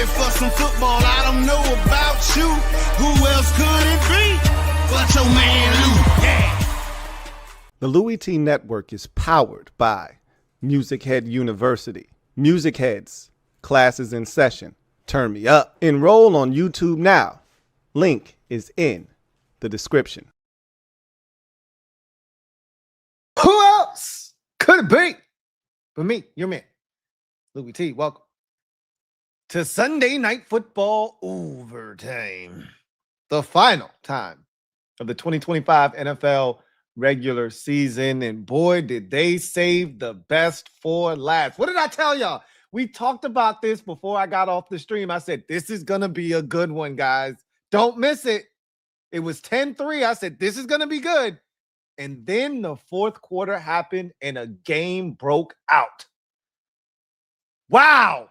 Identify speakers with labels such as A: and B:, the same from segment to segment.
A: ready for some football. I don't know about you. Who else could it be but your man Lou? Yeah.
B: The LouieTeeNetwork is powered by MusicHead University. MusicHeads, classes in session. Turn me up. Enroll on YouTube now. Link is in the description.
C: Who else could it be but me, your man, Louie T? Welcome to Sunday Night Football Overtime, the final time of the 2025 NFL regular season. And boy, did they save the best for last. What did I tell y'all? We talked about this before I got off the stream. I said, this is going to be a good one, guys. Don't miss it. It was 10-3. I said, this is going to be good. And then the fourth quarter happened and a game broke out. Wow.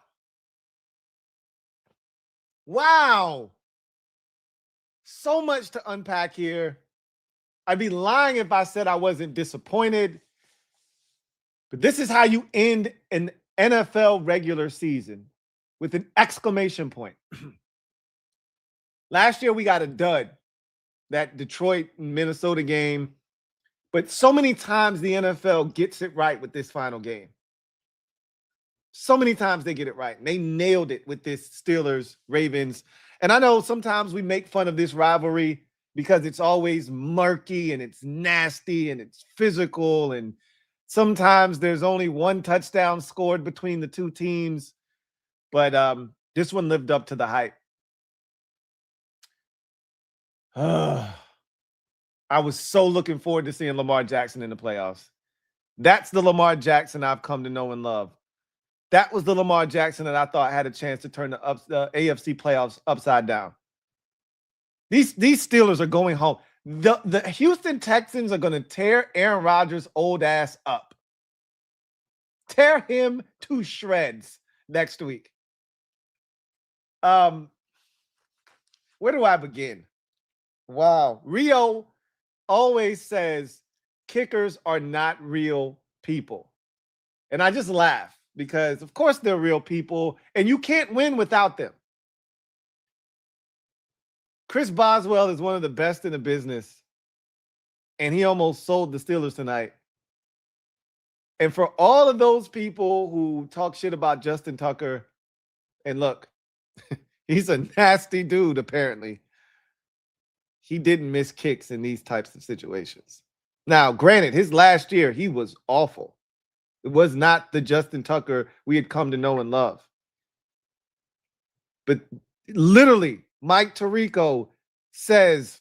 C: Wow. So much to unpack here. I'd be lying if I said I wasn't disappointed. But this is how you end an NFL regular season, with an exclamation point. Last year, we got a dud, that Detroit-Minnesota game. But so many times the NFL gets it right with this final game. So many times they get it right. And they nailed it with this Steelers-Ravens. And I know sometimes we make fun of this rivalry because it's always murky and it's nasty and it's physical. And sometimes there's only one touchdown scored between the two teams. But this one lived up to the hype. I was so looking forward to seeing Lamar Jackson in the playoffs. That's the Lamar Jackson I've come to know and love. That was the Lamar Jackson that I thought had a chance to turn the AFC playoffs upside down. These Steelers are going home. The Houston Texans are going to tear Aaron Rodgers' old ass up. Tear him to shreds next week. Where do I begin? Wow. Rio always says kickers are not real people. And I just laugh because, of course, they're real people and you can't win without them. Chris Boswell is one of the best in the business, and he almost sold the Steelers tonight. And for all of those people who talk shit about Justin Tucker, and look, he's a nasty dude, apparently. He didn't miss kicks in these types of situations. Now, granted, his last year, he was awful. It was not the Justin Tucker we had come to know and love. But literally, Mike Tirico says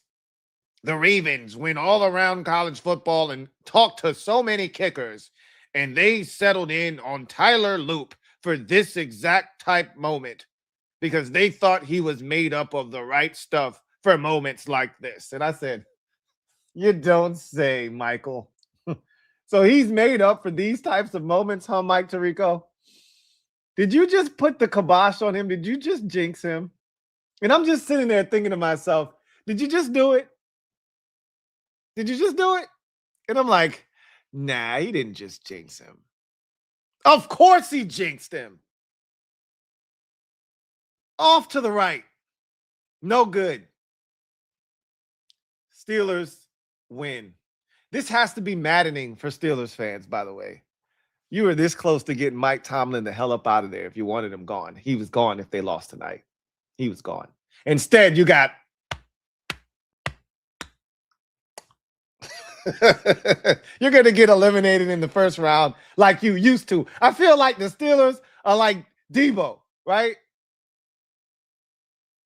C: the Ravens went all around college football and talked to so many kickers, and they settled in on Tyler Loop for this exact type moment because they thought he was made up of the right stuff for moments like this. And I said, you don't say, Michael. So he's made up for these types of moments, huh, Mike Tirico? Did you just put the kibosh on him? Did you just jinx him? And I'm just sitting there thinking to myself, did you just do it? Did you just do it? And I'm like, nah, he didn't just jinx him. Of course he jinxed him. Off to the right. No good. Steelers win. This has to be maddening for Steelers fans, by the way. You were this close to getting Mike Tomlin the hell up out of there if you wanted him gone. He was gone if they lost tonight. He was gone. Instead, you got you're going to get eliminated in the first round like you used to. I feel like the Steelers are like Debo, right?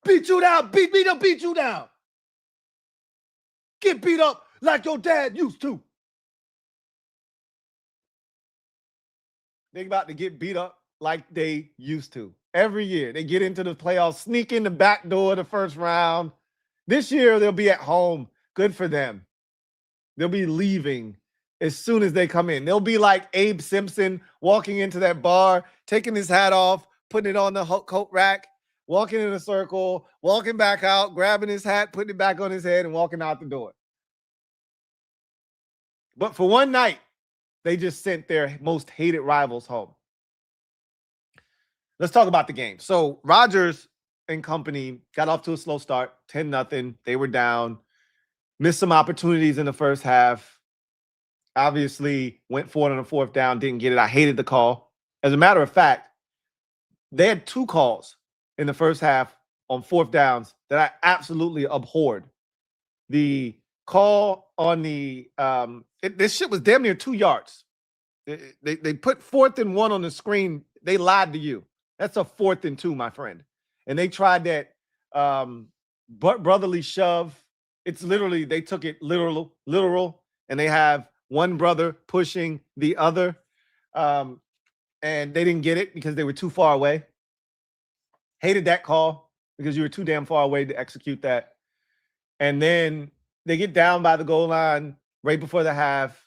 C: Beat you down, beat you down. Get beat up like your dad used to. They about to get beat up like they used to. Every year, they get into the playoffs, sneak in the back door of the first round. This year, they'll be at home. Good for them. They'll be leaving as soon as they come in. They'll be like Abe Simpson walking into that bar, taking his hat off, putting it on the coat rack, walking in a circle, walking back out, grabbing his hat, putting it back on his head, and walking out the door. But for one night, they just sent their most hated rivals home. let's talk about the game. So Rodgers and company got off to a slow start, 10-0. They were down, missed some opportunities in the first half. Obviously, went for it on the fourth down, didn't get it. I hated the call. As a matter of fact, they had 2 calls in the first half on fourth downs that I absolutely abhorred. The call on the this shit was damn near 2 yards. They put 4th and 1 on the screen. They lied to you. That's a 4th and 2, my friend. And they tried that brotherly shove. It's literally, they took it literal, and they have one brother pushing the other. And they didn't get it because they were too far away. Hated that call because you were too damn far away to execute that. And then they get down by the goal line right before the half.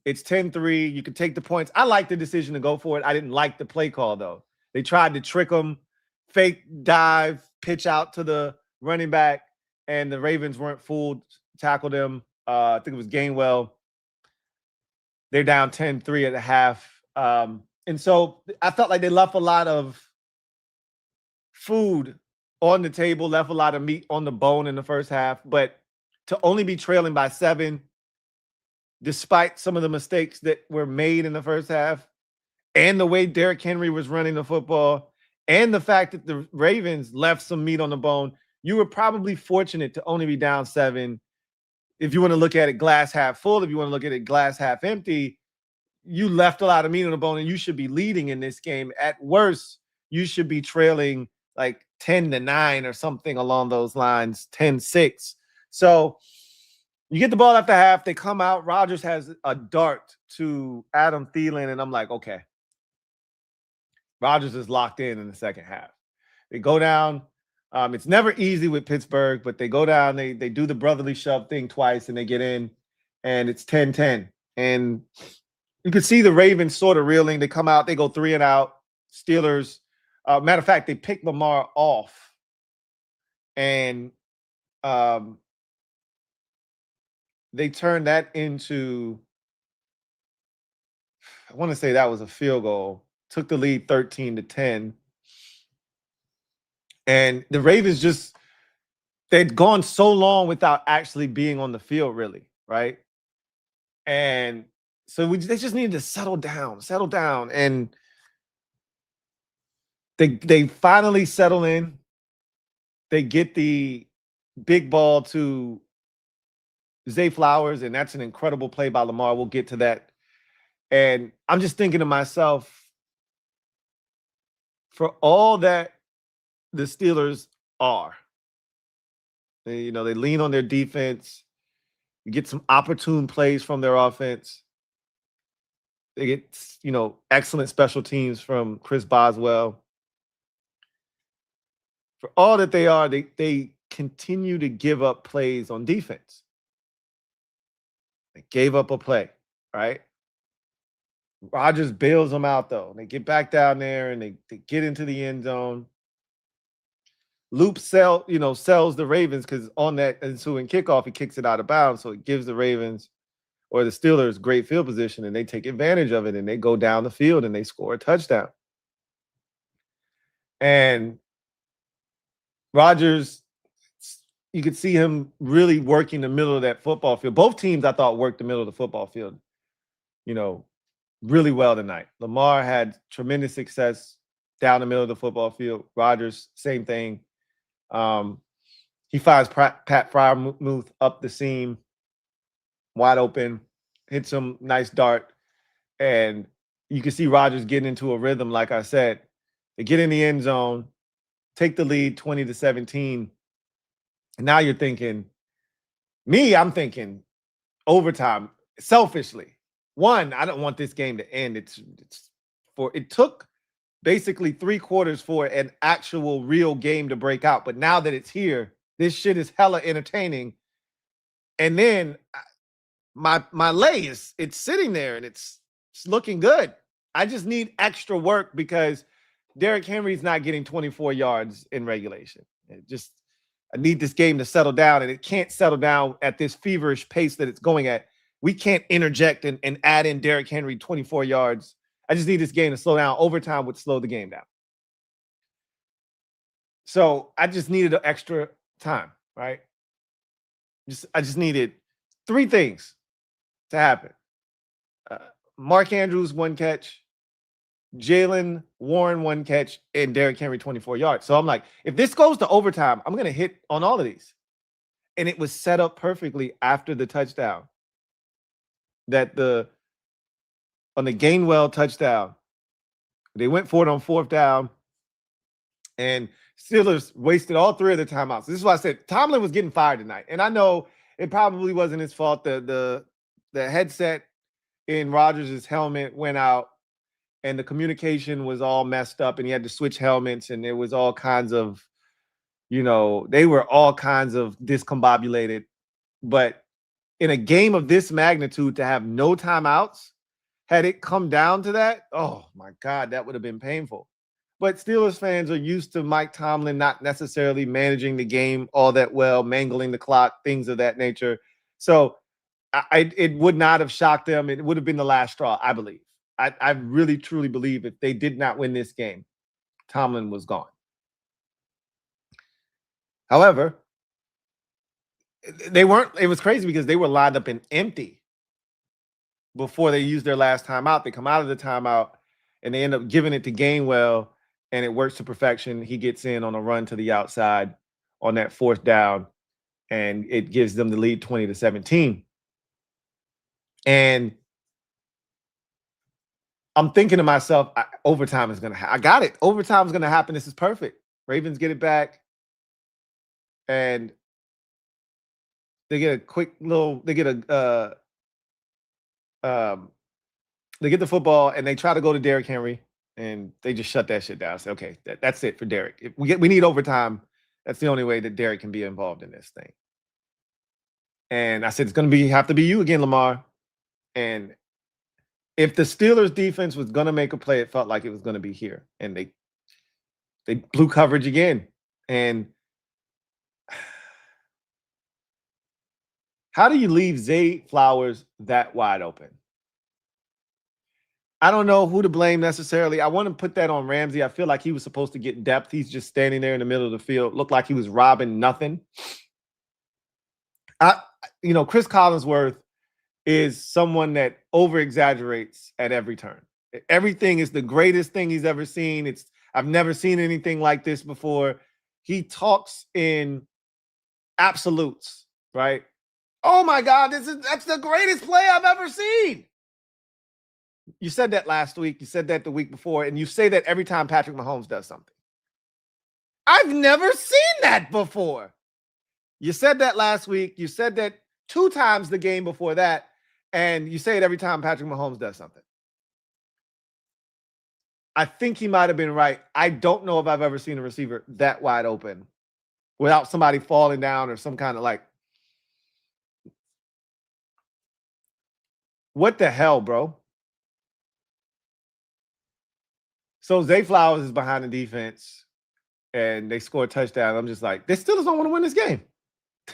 C: It's 10-3. You can take the points. I like the decision to go for it. I didn't like the play call, though. They tried to trick them, fake dive, pitch out to the running back, and the Ravens weren't fooled, tackled them. I think it was Gainwell. They're down 10-3 at the half. And so I felt like they left a lot of food on the table, left a lot of meat on the bone in the first half. But to only be trailing by 7, despite some of the mistakes that were made in the first half, and the way Derrick Henry was running the football, and the fact that the Ravens left some meat on the bone, you were probably fortunate to only be down 7. If you want to look at it glass half full, if you want to look at it glass half empty, you left a lot of meat on the bone, and you should be leading in this game. At worst, you should be trailing like 10-9 or something along those lines, 10-6. So you get the ball after half. They come out. Rodgers has a dart to Adam Thielen, and I'm like, okay. Rodgers is locked in the second half. They go down. It's never easy with Pittsburgh, but they go down. They do the brotherly shove thing twice, and they get in, and it's 10-10. And you can see the Ravens sort of reeling. They come out. They go 3 and out. Steelers. Matter of fact, they pick Lamar off, and they turn that into, I want to say that was a field goal. Took the lead 13-10. And the Ravens they'd gone so long without actually being on the field, really, right? And so they just needed to settle down. And they finally settle in. They get the big ball to Zay Flowers, and that's an incredible play by Lamar. We'll get to that. And I'm just thinking to myself, for all that the Steelers are, they lean on their defense. You get some opportune plays from their offense. They get, excellent special teams from Chris Boswell. For all that they are, they continue to give up plays on defense. They gave up a play, right? Rodgers bails them out, though. They get back down there, and they get into the end zone. Loop sells the Ravens, because on that ensuing kickoff, he kicks it out of bounds. So it gives the Ravens or the Steelers great field position, and they take advantage of it, and they go down the field, and they score a touchdown. And Rodgers, you could see him really working the middle of that football field. Both teams, I thought, worked the middle of the football field, really well tonight. Lamar had tremendous success down the middle of the football field. Rodgers, same thing. He finds Pat Freiermuth up the seam, wide open, hits him, nice dart. And you can see Rodgers getting into a rhythm, like I said. They get in the end zone, take the lead 20-17. And now you're thinking, I'm thinking overtime, selfishly. One, I don't want this game to end. It took basically 3 quarters for an actual real game to break out. But now that it's here, this shit is hella entertaining. And then my lay it's sitting there, and it's looking good. I just need extra work because Derrick Henry's not getting 24 yards in regulation. I need this game to settle down, and it can't settle down at this feverish pace that it's going at. We can't interject and add in Derrick Henry 24 yards. I just need this game to slow down. Overtime would slow the game down. So I just needed an extra time, right? I just needed 3 things to happen. Mark Andrews, 1 catch. Jalen Warren, 1 catch. And Derrick Henry, 24 yards. So I'm like, if this goes to overtime, I'm going to hit on all of these. And it was set up perfectly after the touchdown. On the Gainwell touchdown, they went for it on 4th down. And Steelers wasted all 3 of the timeouts. This is why I said Tomlin was getting fired tonight. And I know it probably wasn't his fault. The headset in Rodgers' helmet went out and the communication was all messed up and he had to switch helmets and there was all kinds of, they were all kinds of discombobulated. But in a game of this magnitude to have no timeouts, had it come down to that, oh my God, that would have been painful. But Steelers fans are used to Mike Tomlin not necessarily managing the game all that well, mangling the clock, things of that nature. So it would not have shocked them. It would have been the last straw, I believe. I really, truly believe if they did not win this game, Tomlin was gone. However, they weren't. It was crazy because they were lined up in empty before they used their last timeout. They come out of the timeout and they end up giving it to Gainwell. And it works to perfection. He gets in on a run to the outside on that 4th down, and it gives them the lead 20-17. And I'm thinking to myself, overtime is going to happen. I got it. Overtime is going to happen. This is perfect. Ravens get it back, and they get a quick little. They get the football, and they try to go to Derrick Henry. And they just shut that shit down. I said, okay, that's it for Derrick. If we need overtime. That's the only way that Derrick can be involved in this thing. And I said, it's going to have to be you again, Lamar. And if the Steelers defense was going to make a play, it felt like it was going to be here. And they blew coverage again. And how do you leave Zay Flowers that wide open? I don't know who to blame necessarily. I want to put that on Ramsey. I feel like he was supposed to get depth. He's just standing there in the middle of the field. Looked like he was robbing nothing. Chris Collinsworth is someone that over-exaggerates at every turn. Everything is the greatest thing he's ever seen. I've never seen anything like this before. He talks in absolutes, right? Oh my God, that's the greatest play I've ever seen. You said that last week. You said that the week before. And you say that every time Patrick Mahomes does something. I've never seen that before. You said that last week. You said that 2 times the game before that. And you say it every time Patrick Mahomes does something. I think he might have been right. I don't know if I've ever seen a receiver that wide open without somebody falling down or some kind of what the hell, bro? So Zay Flowers is behind the defense, and they score a touchdown. I'm just like, they still don't want to win this game.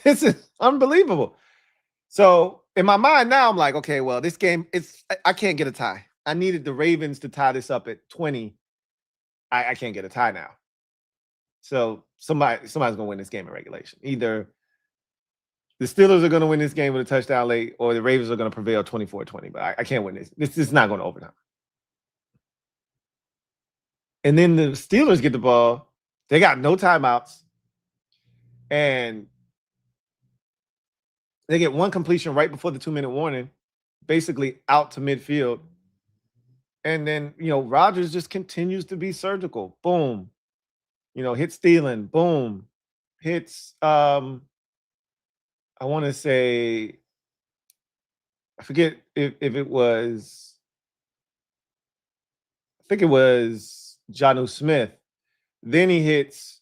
C: This is unbelievable. So in my mind now, I'm like, okay, well, this game, I can't get a tie. I needed the Ravens to tie this up at 20. I can't get a tie now. So somebody's going to win this game in regulation. Either the Steelers are going to win this game with a touchdown late, or the Ravens are going to prevail 24-20. But I can't win this. This is not going to overtime. And then the Steelers get the ball. They got no timeouts. And they get 1 completion right before the 2-minute warning, basically out to midfield. And then, Rodgers just continues to be surgical. Boom. Hits Thielen. Boom. Hits, I want to say, I forget if it was, I think it was Jonnu Smith. Then he hits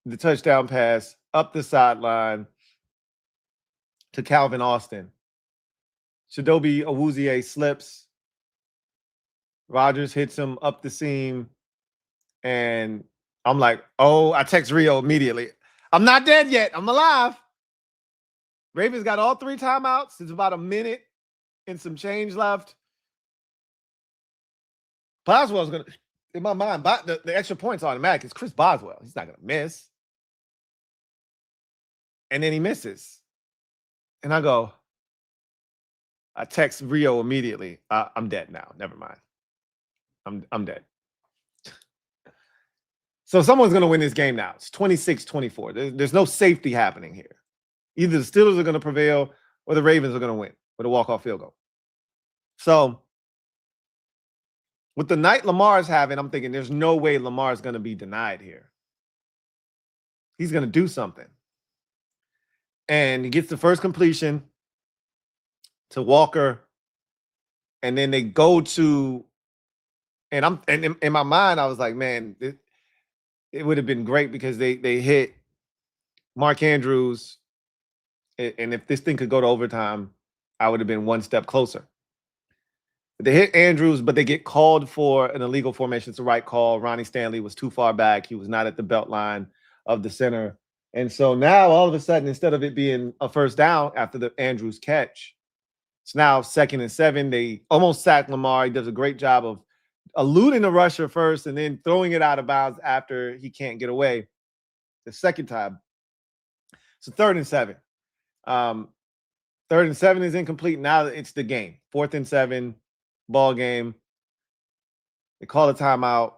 C: the touchdown pass up the sideline to Calvin Austin. Chidobe Awuzie slips. Rodgers hits him up the seam. And I'm like, oh, I text Rio immediately. I'm not dead yet. I'm alive. Ravens got all 3 timeouts. It's about a minute and some change left. Boswell's going to in my mind, but the extra point's automatic. It's Chris Boswell. He's not going to miss. And then he misses. And I text Rio immediately. I'm dead now. Never mind. I'm dead. So someone's going to win this game now. It's 26-24. There's no safety happening here. Either the Steelers are going to prevail or the Ravens are going to win with a walk-off field goal. So with the night Lamar's having, I'm thinking there's no way Lamar's going to be denied here. He's going to do something. And he gets the first completion to Walker. And then they go to, and in my mind, I was like, man, it would have been great because they hit Mark Andrews. And if this thing could go to overtime, I would have been one step closer. They hit Andrews, but they get called for an illegal formation. It's the right call. Ronnie Stanley was too far back. He was not at the belt line of the center. And so now all of a sudden, instead of it being a first down after the Andrews catch, it's now 2nd and 7. They almost sack Lamar. He does a great job of eluding the rusher first and then throwing it out of bounds after he can't get away the second time. So 3rd and 7. 3rd and 7 is incomplete. Now it's the game. 4th and 7, ball game. They call a timeout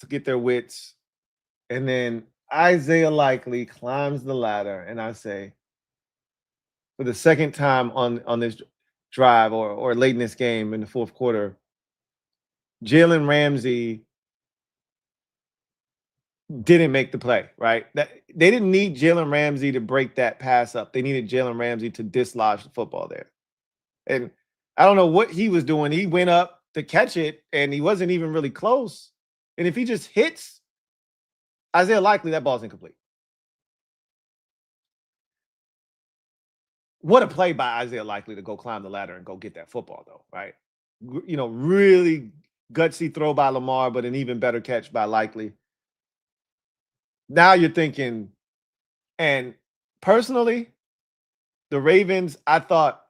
C: to get their wits. And then Isaiah Likely climbs the ladder. And I say, for the second time on this drive or late in this game in the fourth quarter, Jalen Ramsey didn't make the play, right? They didn't need Jalen Ramsey to break that pass up. They needed Jalen Ramsey to dislodge the football there. And I don't know what he was doing. He went up to catch it, and he wasn't even really close. And if he just hits Isaiah Likely, that ball's incomplete. What a play by Isaiah Likely to go climb the ladder and go get that football, though, right? You know, really gutsy throw by Lamar, but an even better catch by Likely. Now you're thinking, and personally, the Ravens, I thought,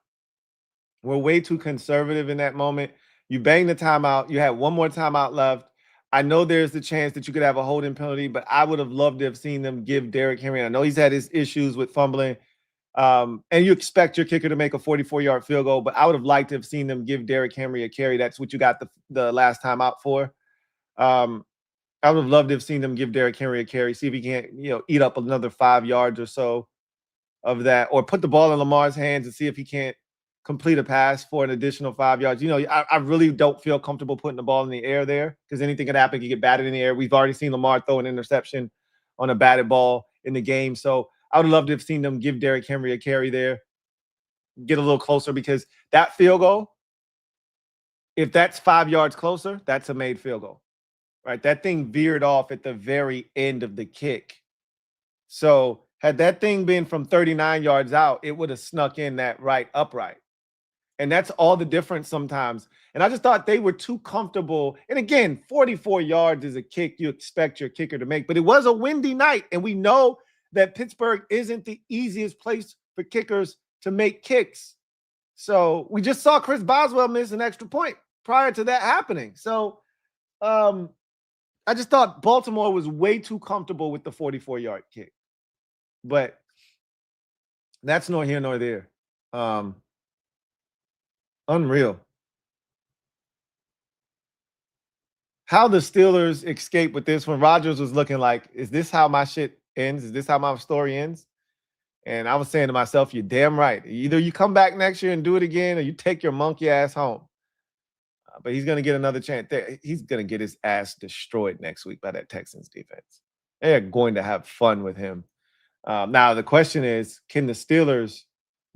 C: were way too conservative in that moment. You banged the timeout. You had one more timeout left. I know there's the chance that you could have a holding penalty, but I would have loved to have seen them give Derrick Henry. I know he's had his issues with fumbling, and you expect your kicker to make a 44-yard field goal, but I would have liked to have seen them give Derrick Henry a carry. That's what you got the last time out for. I would have loved to have seen them give Derrick Henry a carry, see if he can't, eat up another 5 yards or so of that, or put the ball in Lamar's hands and see if he can't complete a pass for an additional 5 yards. I really don't feel comfortable putting the ball in the air there because anything could happen. You get batted in the air. We've already seen Lamar throw an interception on a batted ball in the game. So I would love to have seen them give Derrick Henry a carry there, get a little closer, because that field goal, if that's 5 yards closer, that's a made field goal, right? That thing veered off at the very end of the kick. So had that thing been from 39 yards out, it would have snuck in that right upright. And that's all the difference sometimes. And I just thought they were too comfortable. And again, 44 yards is a kick you expect your kicker to make. But it was a windy night, and we know that Pittsburgh isn't the easiest place for kickers to make kicks. So we just saw Chris Boswell miss an extra point prior to that happening. So I just thought Baltimore was way too comfortable with the 44-yard kick. But that's nor here nor there. Unreal. How the Steelers escaped with this when Rodgers was looking like, is this how my shit ends? Is this how my story ends? And I was saying to myself, you're damn right. Either you come back next year and do it again, or you take your monkey ass home. But he's going to get another chance. He's going to get his ass destroyed next week by that Texans defense. They're going to have fun with him. Now, the question is, can the Steelers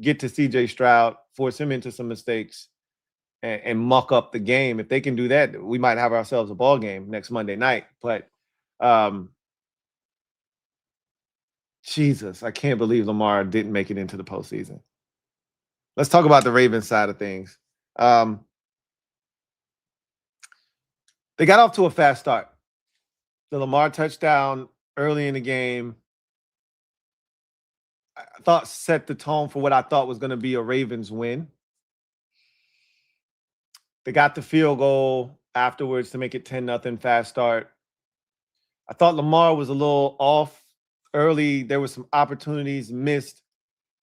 C: get to C.J. Stroud, force him into some mistakes, and muck up the game? If they can do that, we might have ourselves a ball game next Monday night. But Jesus, I can't believe Lamar didn't make it into the postseason. Let's talk about the Ravens side of things. They got off to a fast start. The Lamar touchdown early in the game, I thought set the tone for what I thought was going to be a Ravens win. They got the field goal afterwards to make it 10-0, fast start. I thought Lamar was a little off early. There were some opportunities missed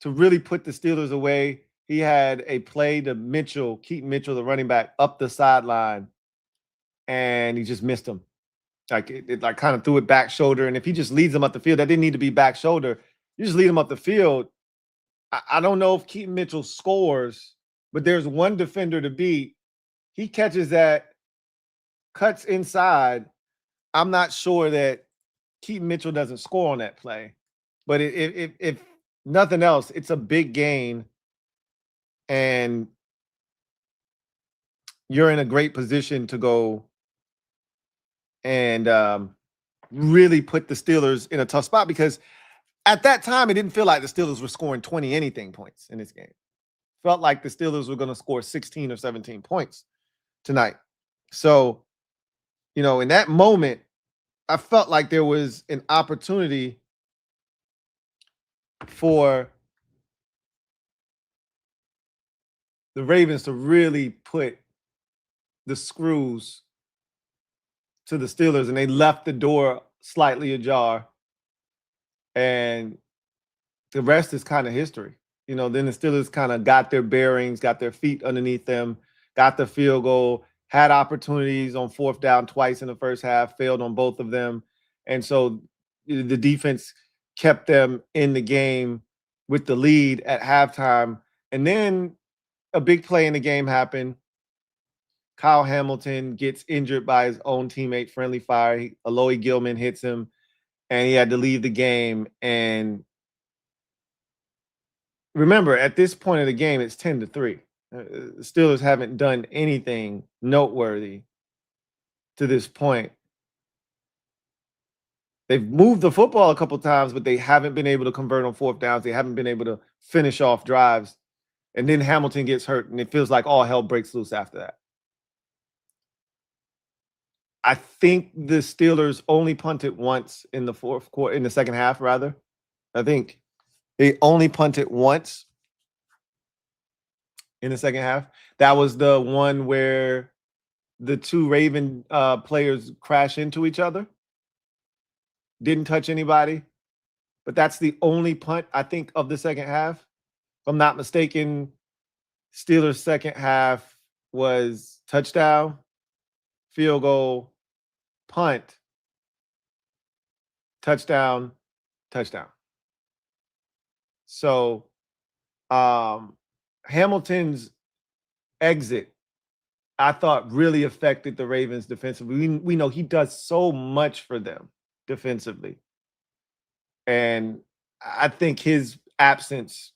C: to really put the Steelers away. He had a play to Keaton Mitchell, the running back, up the sideline, and he just missed him. Like it like kind of threw it back shoulder. And if he just leads him up the field, that didn't need to be back shoulder. You just lead him up the field. I don't know if Keaton Mitchell scores, but there's one defender to beat. He catches that, cuts inside. I'm not sure that Keaton Mitchell doesn't score on that play. But if nothing else, it's a big gain. And you're in a great position to go and really put the Steelers in a tough spot, because at that time, it didn't feel like the Steelers were scoring 20 anything points in this game. It felt like the Steelers were going to score 16 or 17 points tonight. So, you know, in that moment, I felt like there was an opportunity for the Ravens to really put the screws to the Steelers, and they left the door slightly ajar. And the rest is kind of history. You know, then the Steelers kind of got their bearings, got their feet underneath them, got the field goal, had opportunities on 4th down twice in the first half, failed on both of them. And so the defense kept them in the game with the lead at halftime. And then a big play in the game happened. Kyle Hamilton gets injured by his own teammate, friendly fire. Aloy Gilman hits him, and he had to leave the game. And remember, at this point of the game, it's 10-3. The Steelers haven't done anything noteworthy to this point. They've moved the football a couple times, but they haven't been able to convert on 4th downs. They haven't been able to finish off drives. And then Hamilton gets hurt, and it feels like all hell breaks loose after that. I think the Steelers only punted once in the fourth quarter, in the second half, rather. I think they only punted once in the second half. That was the one where the two Raven players crash into each other. Didn't touch anybody. But that's the only punt, I think, of the second half. If I'm not mistaken, Steelers' second half was touchdown, field goal, punt, touchdown, touchdown. So Hamilton's exit, I thought, really affected the Ravens defensively. We know he does so much for them defensively. And I think his absence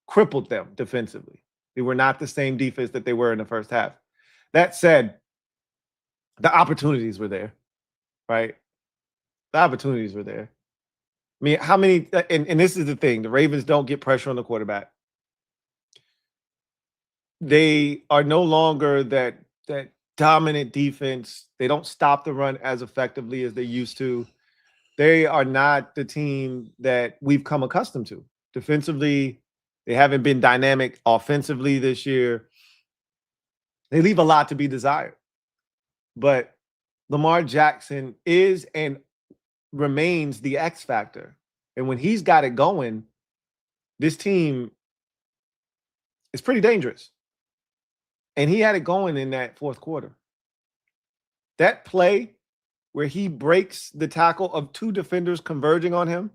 C: crippled them defensively. They were not the same defense that they were in the first half. That said, the opportunities were there, right? The opportunities were there. I mean, how many, and this is the thing, the Ravens don't get pressure on the quarterback. They are no longer that dominant defense. They don't stop the run as effectively as they used to. They are not the team that we've come accustomed to. Defensively, they haven't been dynamic offensively this year. They leave a lot to be desired. But Lamar Jackson is and remains the X factor. And when he's got it going, this team is pretty dangerous. And he had it going in that fourth quarter. That play where he breaks the tackle of two defenders converging on him,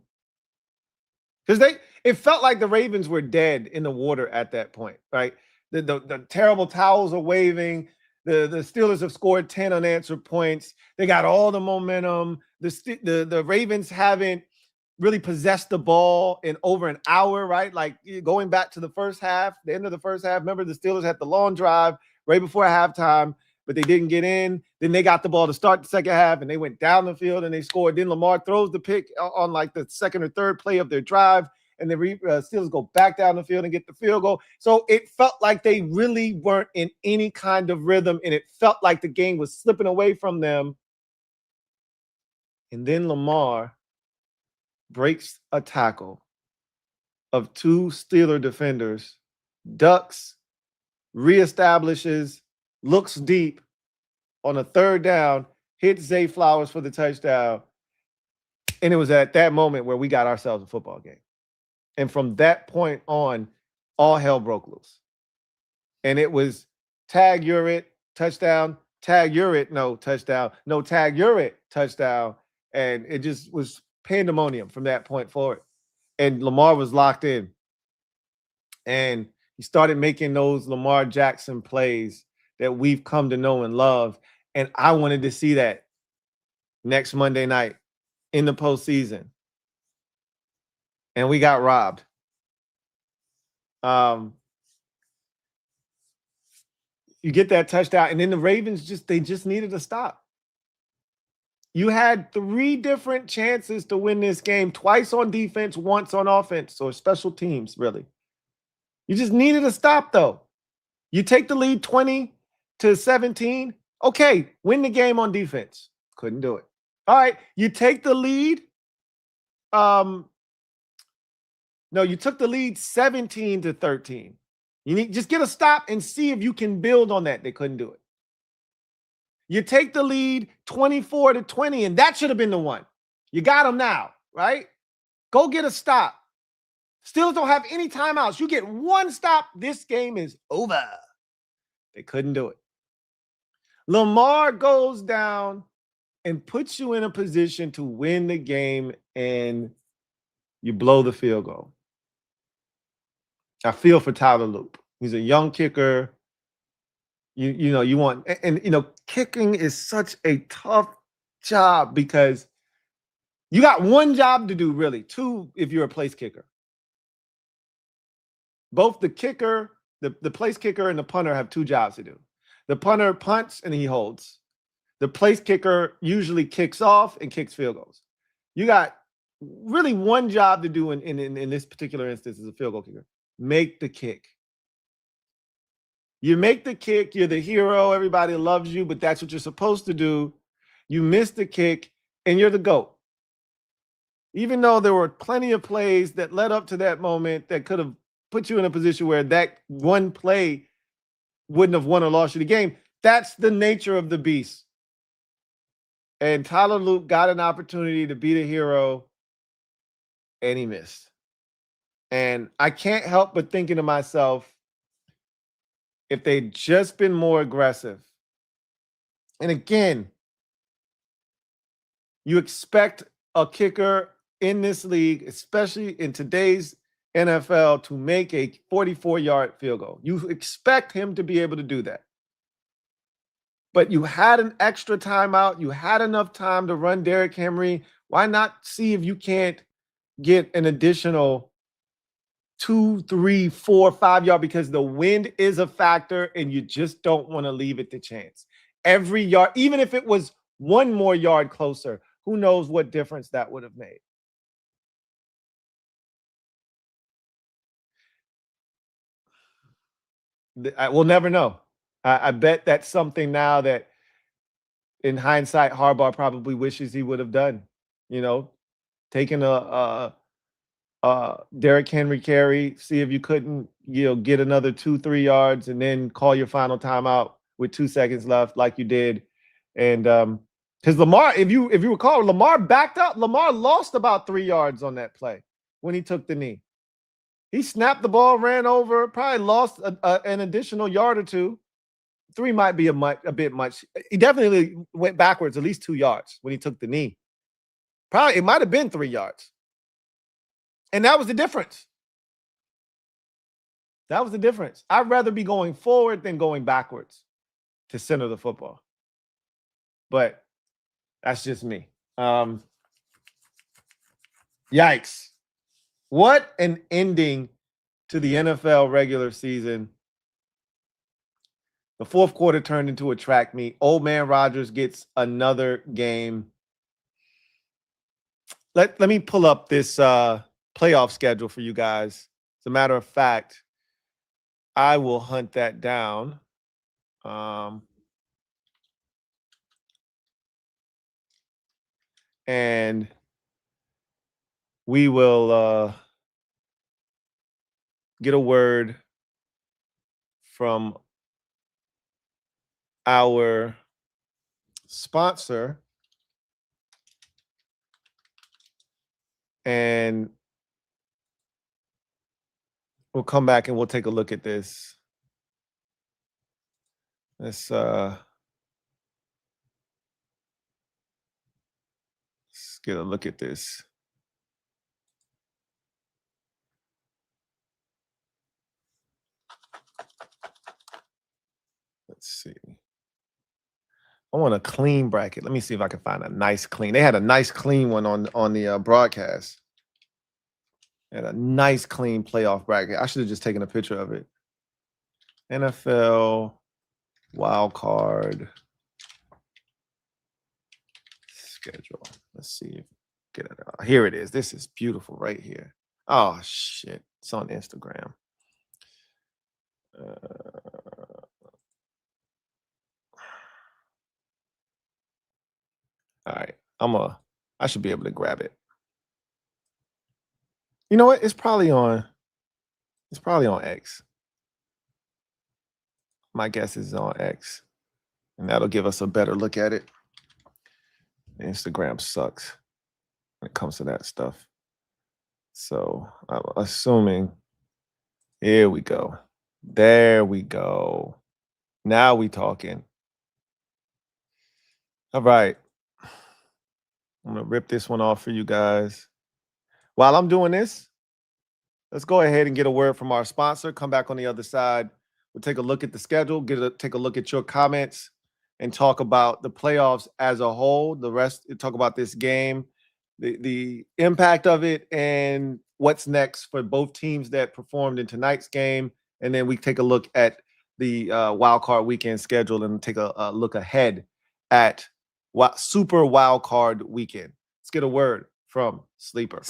C: because it felt like the Ravens were dead in the water at that point, right? The terrible towels are waving. The Steelers have scored 10 unanswered points. They got all the momentum. The Ravens haven't really possessed the ball in over an hour, right? Like going back to the first half, the end of the first half. Remember, the Steelers had the long drive right before halftime, but they didn't get in. Then they got the ball to start the second half, and they went down the field and they scored. Then Lamar throws the pick on like the second or third play of their drive, and the Steelers go back down the field and get the field goal. So it felt like they really weren't in any kind of rhythm, and it felt like the game was slipping away from them. And then Lamar breaks a tackle of two Steeler defenders, ducks, reestablishes, looks deep, on a third down, hit Zay Flowers for the touchdown. And it was at that moment where we got ourselves a football game. And from that point on, all hell broke loose. And it was tag, you're it, touchdown, tag, you're it, no, touchdown, no, tag, you're it, touchdown. And it just was pandemonium from that point forward. And Lamar was locked in. And he started making those Lamar Jackson plays that we've come to know and love. And I wanted to see that next Monday night in the postseason. And we got robbed. You get that touchdown, and then the Ravens just needed to stop. You had 3 different chances to win this game, twice on defense, once on offense, or special teams, really. You just needed to stop, though. You take the lead 20-17. Okay, win the game on defense. Couldn't do it. All right, you take the lead. No, you took the lead 17-13. You need just get a stop and see if you can build on that. They couldn't do it. You take the lead 24-20, and that should have been the one. You got them now, right? Go get a stop. Steelers don't have any timeouts. You get one stop, this game is over. They couldn't do it. Lamar goes down and puts you in a position to win the game, and you blow the field goal. I feel for Tyler Loop. He's a young kicker. You want, and kicking is such a tough job because you got one job to do, really. 2 if you're a place kicker. Both the kicker, the place kicker, and the punter have 2 jobs to do. The punter punts and he holds. The place kicker usually kicks off and kicks field goals. You got really one job to do in this particular instance as a field goal kicker. Make the kick. You make the kick, you're the hero, everybody loves you, but that's what you're supposed to do. You miss the kick, and you're the GOAT. Even though there were plenty of plays that led up to that moment that could have put you in a position where that one play wouldn't have won or lost you the game, that's the nature of the beast. And Tyler Loop got an opportunity to be the hero, and he missed. And I can't help but thinking to myself, if they'd just been more aggressive. And again, you expect a kicker in this league, especially in today's NFL, to make a 44-yard field goal. You expect him to be able to do that. But you had an extra timeout. You had enough time to run Derrick Henry. Why not see if you can't get an additional 2, 3, 4, 5 yard, because the wind is a factor and you just don't want to leave it to chance. Every yard, even if it was 1 more yard closer, who knows what difference that would have made. We'll never know. I bet that's something now that in hindsight, Harbaugh probably wishes he would have done, taking a Derrick Henry carry, see if you couldn't, get another 2, 3 yards, and then call your final timeout with 2 seconds left, like you did. And because Lamar, if you recall, Lamar backed up. Lamar lost about 3 yards on that play when he took the knee. He snapped the ball, ran over, probably lost an additional yard or 2. 3 might be a bit much. He definitely went backwards at least 2 yards when he took the knee. Probably it might have been 3 yards. And that was the difference. That was the difference. I'd rather be going forward than going backwards to center the football. But that's just me. Yikes. What an ending to the NFL regular season. The fourth quarter turned into a track meet. Old man Rodgers gets another game. Let me pull up this playoff schedule for you guys. As a matter of fact, I will hunt that down. And we will get a word from our sponsor. And we'll come back and we'll take a look at this. Let's get a look at this. Let's see. I want a clean bracket. Let me see if I can find a nice clean. They had a nice clean one on the broadcast. They had a nice clean playoff bracket. I should have just taken a picture of it. NFL wild card schedule. Let's see. Get it out. Here it is. This is beautiful right here. Oh shit! It's on Instagram. All right, I should be able to grab it. You know what? It's probably on X. My guess is on X. And that'll give us a better look at it. Instagram sucks when it comes to that stuff. So I'm assuming, here we go. There we go. Now we talking. All right. I'm going to rip this one off for you guys. While I'm doing this, let's go ahead and get a word from our sponsor. Come back on the other side. We'll take a look at the schedule, take a look at your comments, and talk about the playoffs as a whole. The rest, talk about this game, the impact of it, and what's next for both teams that performed in tonight's game. And then we take a look at the wild card weekend schedule and take a look ahead at Super Wild Card Weekend. Let's get a word from Sleeper.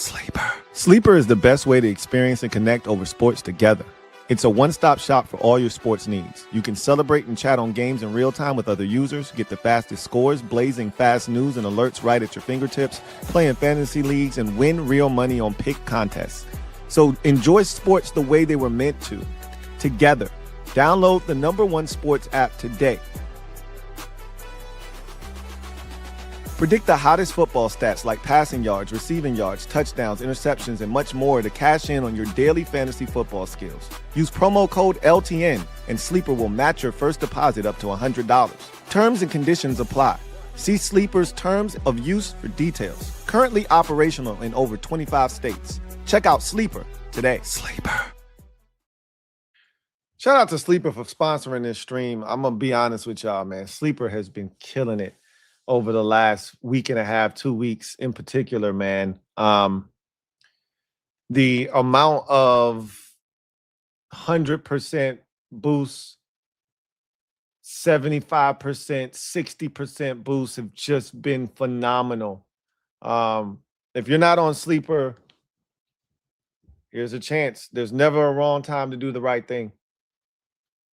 C: Sleeper is the best way to experience and connect over sports together. It's a one-stop shop for all your sports needs. You can celebrate and chat on games in real time with other users, get the fastest scores, blazing fast news and alerts right at your fingertips, play in fantasy leagues, and win real money on pick contests. So enjoy sports the way they were meant to, together. Download the #1 sports app today. Predict the hottest football stats like passing yards, receiving yards, touchdowns, interceptions, and much more to cash in on your daily fantasy football skills. Use promo code LTN and Sleeper will match your first deposit up to $100. Terms and conditions apply. See Sleeper's terms of use for details. Currently operational in over 25 states. Check out Sleeper today. Sleeper. Shout out to Sleeper for sponsoring this stream. I'm going to be honest with y'all, man. Sleeper has been killing it over the last week and a half, 2 weeks in particular, man. The amount of 100% boosts, 75%, 60% boosts have just been phenomenal. If you're not on Sleeper, here's a chance. There's never a wrong time to do the right thing.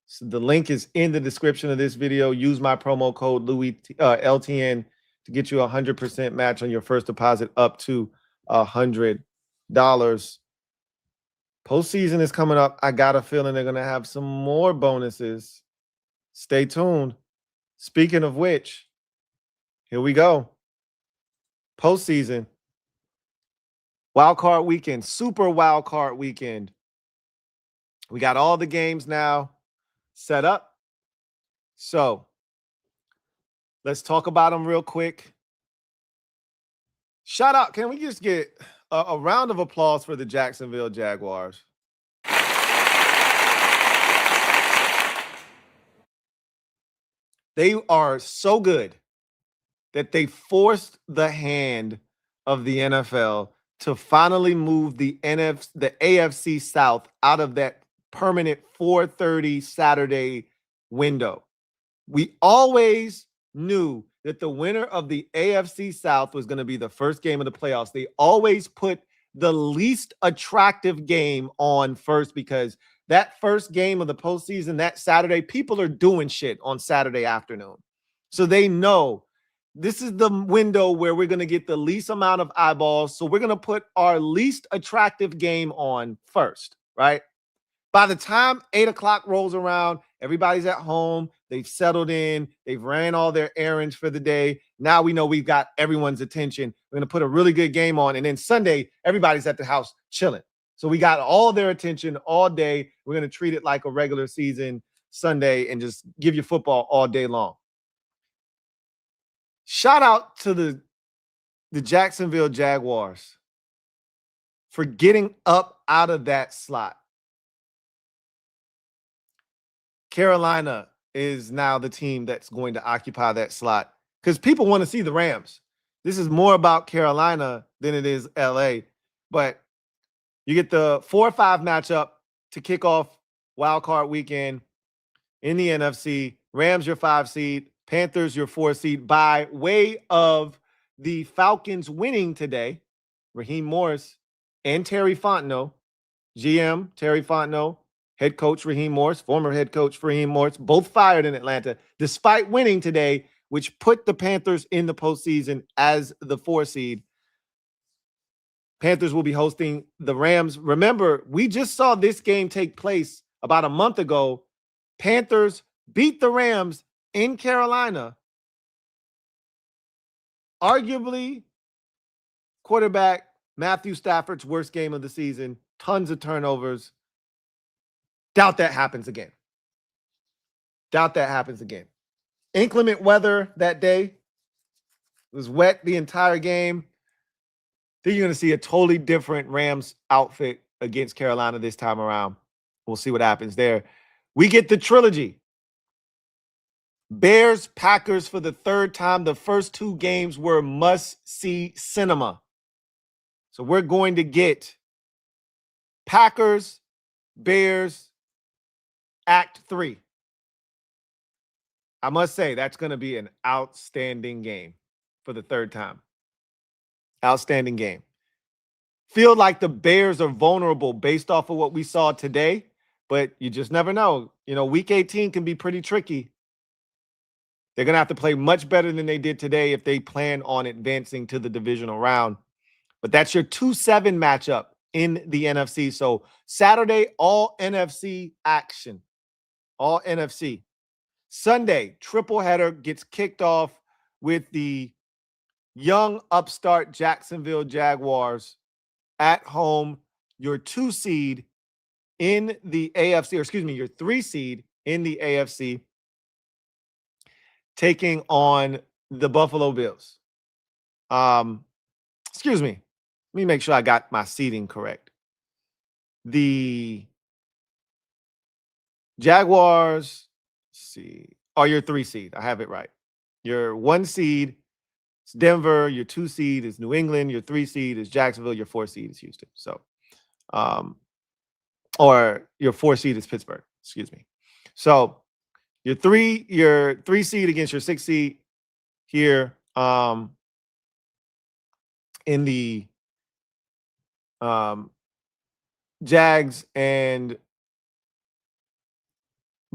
C: So the link is in the description of this video. Use my promo code LTN to get you a 100% match on your first deposit up to $100. Postseason is coming up. I got a feeling they're going to have some more bonuses. Stay tuned. Speaking of which, here we go. Postseason. Wild card weekend. Super wild card weekend. We got all the games now set up. So let's talk about them real quick. Shout out. Can we just get a round of applause for the Jacksonville Jaguars? They are so good that they forced the hand of the NFL to finally move the AFC South out of that permanent 4:30 Saturday window. We always knew that the winner of the AFC South was going to be the first game of the playoffs. They always put the least attractive game on first because that first game of the postseason, that Saturday, people are doing shit on Saturday afternoon. So they know this is the window where we're going to get the least amount of eyeballs. So we're going to put our least attractive game on first, right? By the time 8 o'clock rolls around, everybody's at home. They've settled in. They've ran all their errands for the day. Now we know we've got everyone's attention. We're going to put a really good game on. And then Sunday, everybody's at the house chilling. So we got all their attention all day. We're going to treat it like a regular season Sunday and just give you football all day long. Shout out to the Jacksonville Jaguars for getting up out of that slot. Carolina is now the team that's going to occupy that slot because people want to see the Rams. This is more about Carolina than it is LA. But you get the 4-5 matchup to kick off wild card weekend in the NFC. Rams, your 5 seed. Panthers, your 4 seed. By way of the Falcons winning today, Raheem Morris and Terry Fontenot, GM Terry Fontenot, head coach Raheem Morris, former head coach Raheem Morris, both fired in Atlanta, despite winning today, which put the Panthers in the postseason as the 4 seed. Panthers will be hosting the Rams. Remember, we just saw this game take place about a month ago. Panthers beat the Rams in Carolina. Arguably, quarterback Matthew Stafford's worst game of the season. Tons of turnovers. Doubt that happens again. Doubt that happens again. Inclement weather that day. It was wet the entire game. Then you're going to see a totally different Rams outfit against Carolina this time around. We'll see what happens there. We get the trilogy. Bears, Packers for the 3rd time. The first 2 games were must-see cinema. So we're going to get Packers, Bears, Act 3. I must say, that's going to be an outstanding game for the 3rd time. Outstanding game. Feel like the Bears are vulnerable based off of what we saw today, but you just never know. You know, Week 18 can be pretty tricky. They're going to have to play much better than they did today if they plan on advancing to the divisional round. But that's your 2-7 matchup in the NFC. So Saturday, all NFC action. All NFC. Sunday, triple header gets kicked off with the young upstart Jacksonville Jaguars at home, your 2 seed in the AFC, or excuse me, your 3 seed in the AFC, taking on the Buffalo Bills. Excuse me. Let me make sure I got my seeding correct. The Jaguars, are your 3 seed. I have it right. Your 1 seed is Denver. Your 2 seed is New England. Your 3 seed is Jacksonville. Your 4 seed is Houston. So, or your 4 seed is Pittsburgh. Excuse me. So your 3 seed against your 6 seed here in the Jags and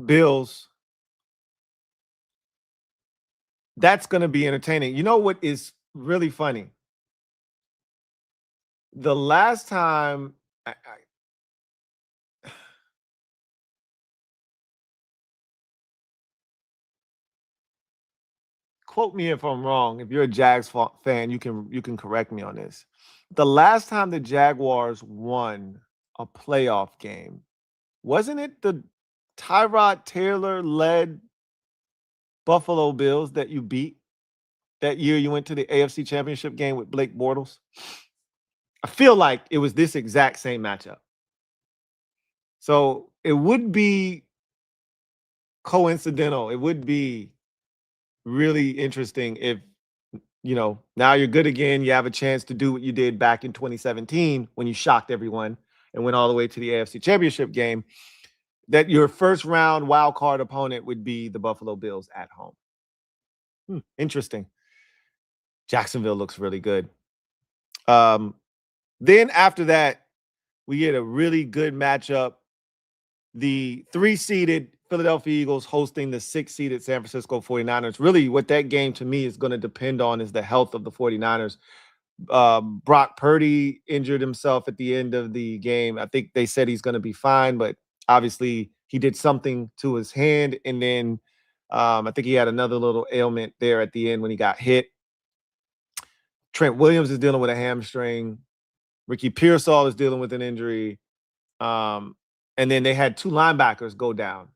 C: Bills. That's going to be entertaining. You know what is really funny? The last time quote me if I'm wrong. If you're a Jags fan, you can correct me on this. The last time the Jaguars won a playoff game, wasn't it the Tyrod Taylor-led Buffalo Bills that you beat that year? You went to the AFC Championship game with Blake Bortles. I feel like it was this exact same matchup. So it would be coincidental. It would be really interesting if, you know, now you're good again. You have a chance to do what you did back in 2017 when you shocked everyone and went all the way to the AFC Championship game, that your first round wild card opponent would be the Buffalo Bills at home. Interesting. Jacksonville looks really good. Then after that, we get a really good matchup. The 3-seeded Philadelphia Eagles hosting the 6-seeded San Francisco 49ers. Really, what that game to me is going to depend on is the health of the 49ers. Brock Purdy injured himself at the end of the game. I think they said he's going to be fine, but obviously he did something to his hand. And then I think he had another little ailment there at the end when he got hit. Trent Williams is dealing with a hamstring. Ricky Pearsall is dealing with an injury. And then they had 2 linebackers go down.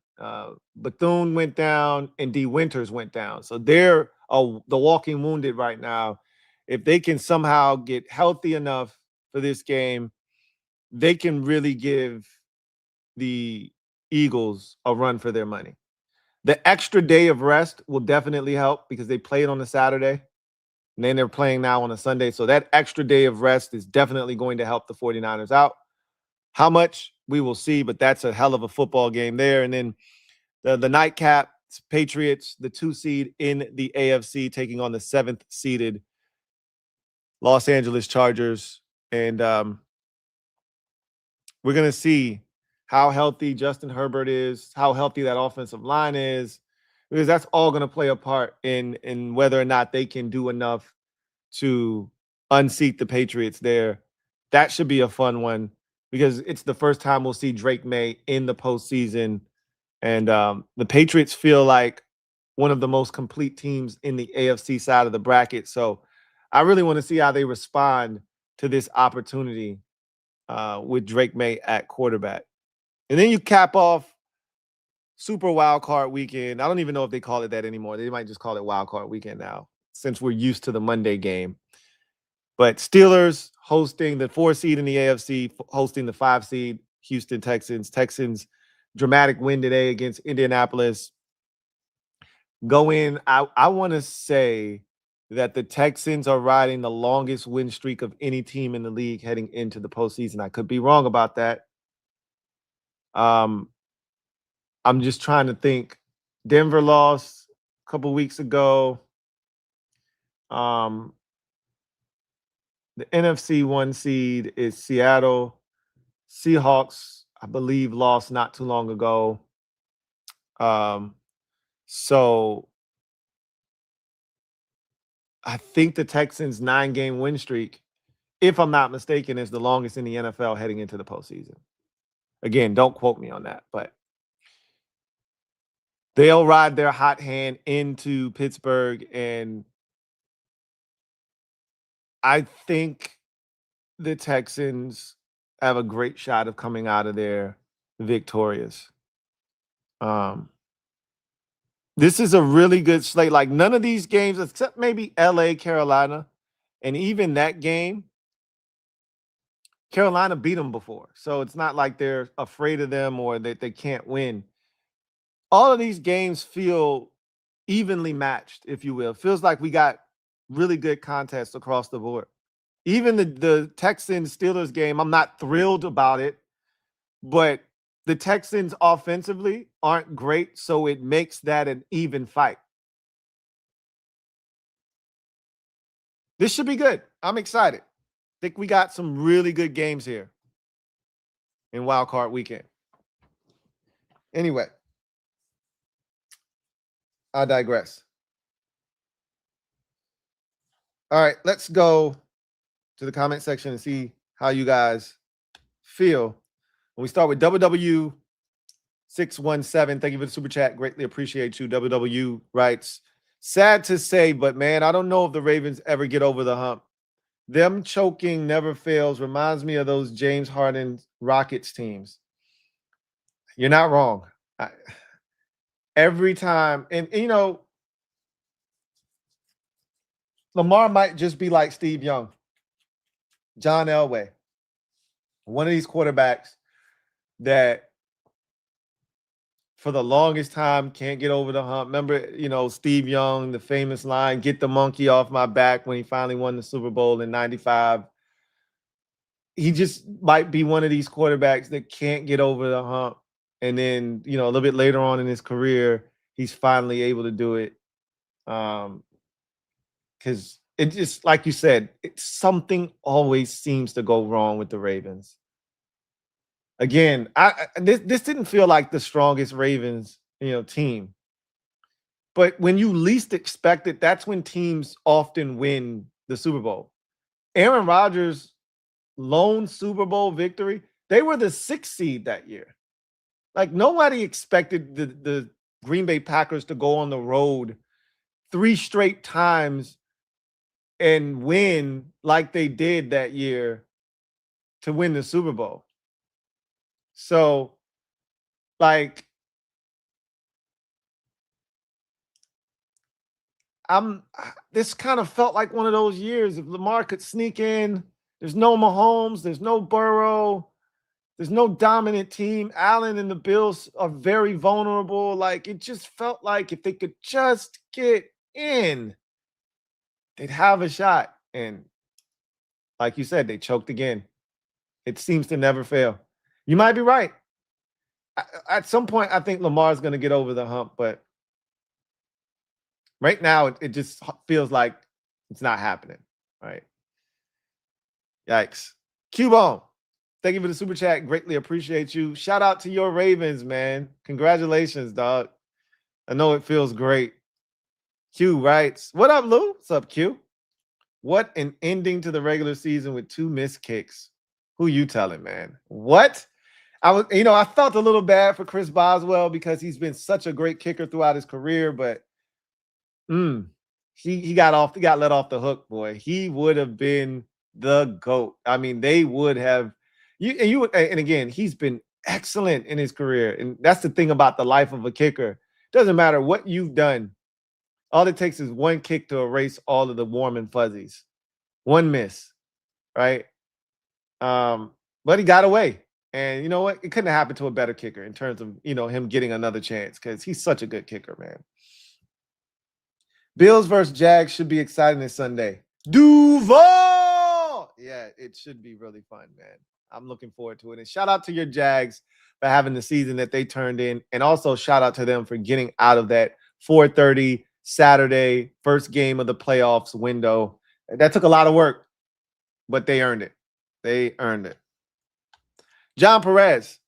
C: Bethune went down and D. Winters went down. So they're the walking wounded right now. If they can somehow get healthy enough for this game, they can really give the Eagles a run for their money. The extra day of rest will definitely help because they played on a Saturday and then they're playing now on a Sunday. So that extra day of rest is definitely going to help the 49ers out. How much we will see, but that's a hell of a football game there. And then the nightcap, Patriots, the 2 seed in the AFC, taking on the 7th seeded Los Angeles Chargers. And we're going to see how healthy Justin Herbert is, how healthy that offensive line is, because that's all going to play a part in whether or not they can do enough to unseat the Patriots there. That should be a fun one because it's the first time we'll see Drake May in the postseason. And the Patriots feel like one of the most complete teams in the AFC side of the bracket. So I really want to see how they respond to this opportunity with Drake May at quarterback. And then you cap off Super Wild Card Weekend. I don't even know if they call it that anymore. They might just call it Wild Card Weekend now, since we're used to the Monday game. But Steelers hosting the 4 seed in the AFC, hosting the 5 seed Houston Texans. Texans, dramatic win today against Indianapolis. Go in. I want to say that the Texans are riding the longest win streak of any team in the league heading into the postseason. I could be wrong about that. I'm just trying to think. Denver lost a couple weeks ago. The NFC 1 seed is Seattle. Seahawks, I believe, lost not too long ago. So I think the Texans' 9-game win streak, if I'm not mistaken, is the longest in the NFL heading into the postseason. Again, don't quote me on that, but they'll ride their hot hand into Pittsburgh, and I think the Texans have a great shot of coming out of there victorious. This is a really good slate. Like, none of these games, except maybe LA, Carolina, and even that game, Carolina beat them before. So it's not like they're afraid of them or that they can't win. All of these games feel evenly matched, if you will. Feels like we got really good contests across the board. Even the Texans-Steelers game, I'm not thrilled about it, but the Texans offensively aren't great, so it makes that an even fight. This should be good. I'm excited. I think we got some really good games here in Wild Card Weekend. Anyway, I digress. All right, let's go to the comment section and see how you guys feel. When we start with WW617, thank you for the super chat. Greatly appreciate you. WW writes, sad to say, but man, I don't know if the Ravens ever get over the hump. Them choking never fails. Reminds me of those James Harden Rockets teams. You're not wrong. Every time, and you know, Lamar might just be like Steve Young, John Elway, one of these quarterbacks that for the longest time can't get over the hump. Remember, you know, Steve Young, the famous line, "Get the monkey off my back," when he finally won the Super Bowl in '95. He just might be one of these quarterbacks that can't get over the hump. And then, you know, a little bit later on in his career, he's finally able to do it. Because it just, like you said, something always seems to go wrong with the Ravens. Again, this didn't feel like the strongest Ravens, team. But when you least expect it, that's when teams often win the Super Bowl. Aaron Rodgers' lone Super Bowl victory, they were the 6th seed that year. Like, nobody expected the Green Bay Packers to go on the road 3 straight times and win like they did that year to win the Super Bowl. So, like, this kind of felt like one of those years. If Lamar could sneak in, there's no Mahomes, there's no Burrow, there's no dominant team. Allen and the Bills are very vulnerable. Like, it just felt like if they could just get in, they'd have a shot. And like you said, they choked again. It seems to never fail. You might be right. At some point, I think Lamar's going to get over the hump, but right now, it just feels like it's not happening. All right. Yikes. Q-Bone, thank you for the super chat. Greatly appreciate you. Shout out to your Ravens, man. Congratulations, dog. I know it feels great. Q writes, what up, Lou? What's up, Q? What an ending to the regular season with 2 missed kicks. Who you telling, man? What? I felt a little bad for Chris Boswell because he's been such a great kicker throughout his career, but he got let off the hook, boy. He would have been the GOAT. I mean, they would have and again, he's been excellent in his career. And that's the thing about the life of a kicker. Doesn't matter what you've done. All it takes is one kick to erase all of the warm and fuzzies. One miss, right? But he got away. And you know what? It couldn't have happened to a better kicker in terms of, him getting another chance because he's such a good kicker, man. Bills versus Jags should be exciting this Sunday. Duval! Yeah, it should be really fun, man. I'm looking forward to it. And shout out to your Jags for having the season that they turned in. And also shout out to them for getting out of that 4:30 Saturday first game of the playoffs window. That took a lot of work, but they earned it. They earned it. John Perez,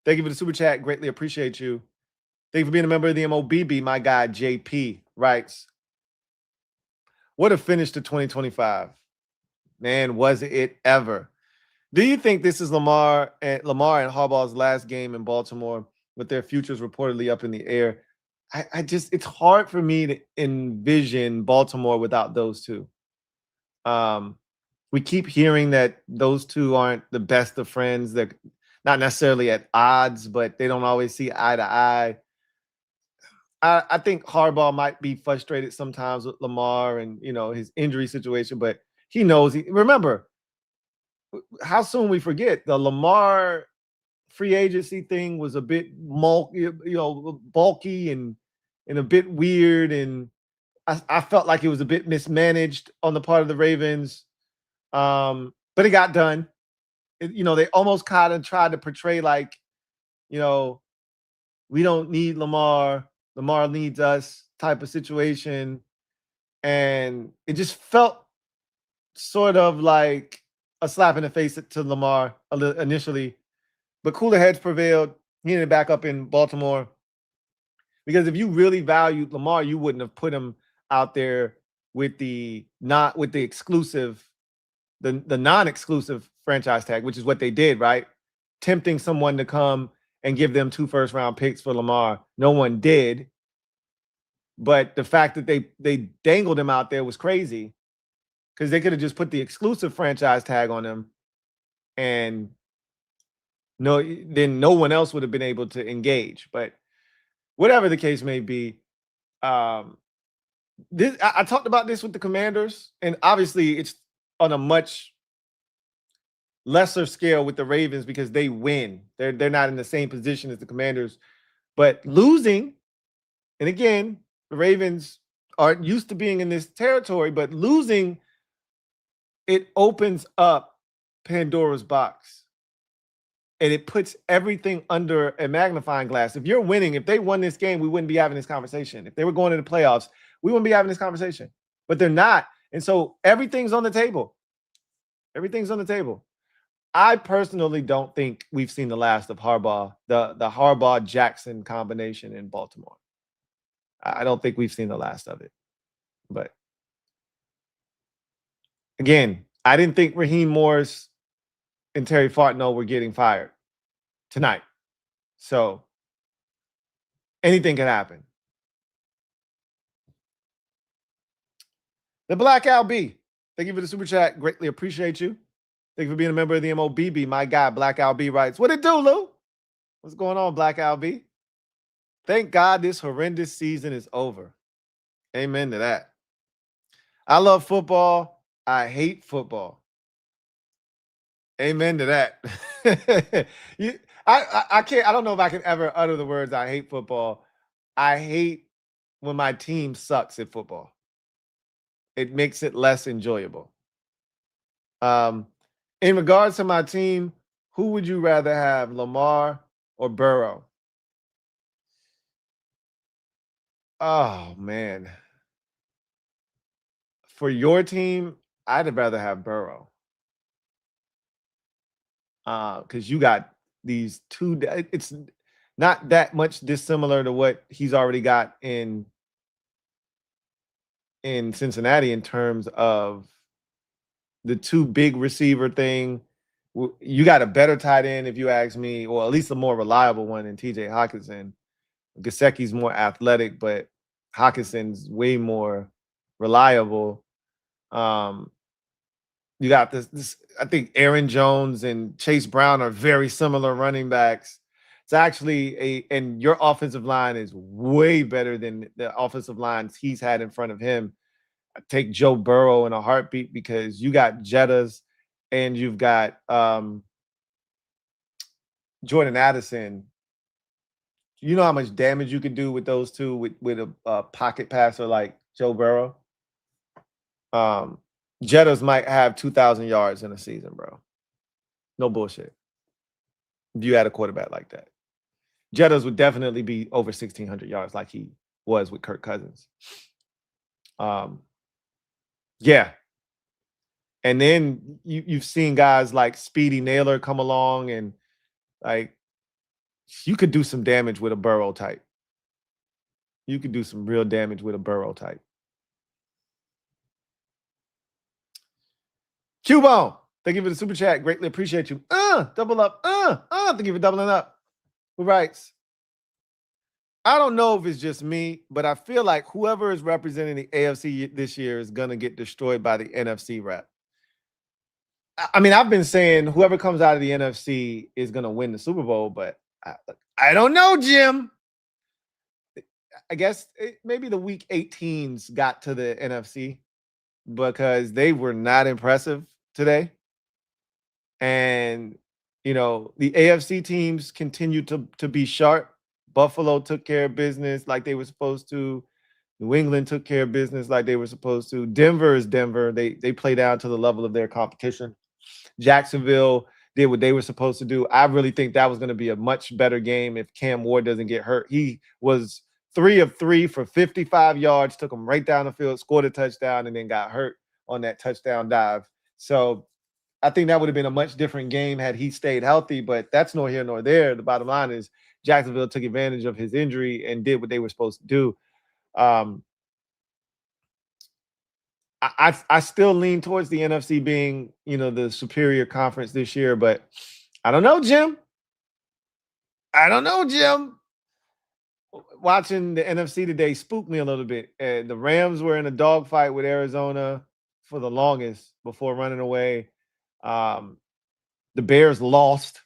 C: thank you for the super chat. Greatly appreciate you. Thank you for being a member of the MOBB. My guy, JP, writes, what a finish to 2025. Man, was it ever. Do you think this is Lamar and Harbaugh's last game in Baltimore with their futures reportedly up in the air? It's hard for me to envision Baltimore without those two. We keep hearing that those two aren't the best of friends. They're not necessarily at odds, but they don't always see eye to eye. I think Harbaugh might be frustrated sometimes with Lamar and, his injury situation, but he knows. Remember how soon we forget the Lamar free agency thing was a bit bulky and a bit weird. And I felt like it was a bit mismanaged on the part of the Ravens. But it got done. They almost kind of tried to portray like, we don't need Lamar. Lamar needs us type of situation. And it just felt sort of like a slap in the face to Lamar initially. But cooler heads prevailed. He ended back up in Baltimore. Because if you really valued Lamar, you wouldn't have put him out there with the exclusive, the non-exclusive franchise tag, which is what they did, right? Tempting someone to come and give them 2 first-round picks for Lamar. No one did. But the fact that they dangled him out there was crazy because they could have just put the exclusive franchise tag on him and then no one else would have been able to engage. But whatever the case may be, I talked about this with the Commanders, and obviously it's on a much lesser scale with the Ravens because they win. They're not in the same position as the Commanders, but losing, and again, the Ravens aren't used to being in this territory, but losing, it opens up Pandora's box. And it puts everything under a magnifying glass. If you're winning, if they won this game, we wouldn't be having this conversation. If they were going to the playoffs, we wouldn't be having this conversation. But they're not. And so everything's on the table. Everything's on the table. I personally don't think we've seen the last of Harbaugh, the Harbaugh-Jackson combination in Baltimore. I don't think we've seen the last of it. But again, I didn't think Raheem Morris and Terry Fontenot were getting fired tonight. So anything can happen. The Black Al B, thank you for the super chat. Greatly appreciate you. Thank you for being a member of the MOBB. My guy, Black Al B writes, what it do, Lou? What's going on, Black Al B? Thank God this horrendous season is over. Amen to that. I love football. I hate football. Amen to that. I can't, I don't know if I can ever utter the words I hate football. I hate when my team sucks at football. It makes it less enjoyable. In regards to my team, who would you rather have, Lamar or Burrow? Oh, man. For your team, I'd rather have Burrow. Because you got these two, it's not that much dissimilar to what he's already got in Cincinnati in terms of the two big receiver thing. You got a better tight end, if you ask me, or at least a more reliable one in TJ Hockenson. Gesicki's more athletic, but Hawkinson's way more reliable. You got this. I think Aaron Jones and Chase Brown are very similar running backs. It's actually and your offensive line is way better than the offensive lines he's had in front of him. I take Joe Burrow in a heartbeat because you got Jettas and you've got Jordan Addison. You know how much damage you could do with those two with a pocket passer like Joe Burrow. Jettas might have 2,000 yards in a season, bro. No bullshit. If you had a quarterback like that. Jettas would definitely be over 1,600 yards like he was with Kirk Cousins. Yeah. And then you've seen guys like Speedy Naylor come along and like you could do some damage with a Burrow type. You could do some real damage with a Burrow type. Cubone, thank you for the super chat. Greatly appreciate you. Double up. Thank you for doubling up. Who writes? I don't know if it's just me, but I feel like whoever is representing the AFC this year is going to get destroyed by the NFC rep. I mean, I've been saying whoever comes out of the NFC is going to win the Super Bowl, but I don't know, Jim. I guess maybe the Week 18s got to the NFC because they were not impressive today. And, you know, the AFC teams continue to be sharp. Buffalo took care of business like they were supposed to. New England took care of business like they were supposed to. Denver is Denver. They play down to the level of their competition. Jacksonville did what they were supposed to do. I really think that was going to be a much better game if Cam Ward doesn't get hurt. He was 3 of 3 for 55 yards, took him right down the field, scored a touchdown, and then got hurt on that touchdown dive. So I think that would have been a much different game had he stayed healthy, but that's nor here nor there. The bottom line is Jacksonville took advantage of his injury and did what they were supposed to do. I still lean towards the NFC being, you know, the superior conference this year, but I don't know, Jim. I don't know, Jim. Watching the NFC today spooked me a little bit. The Rams were in a dogfight with Arizona for the longest before running away. The Bears lost.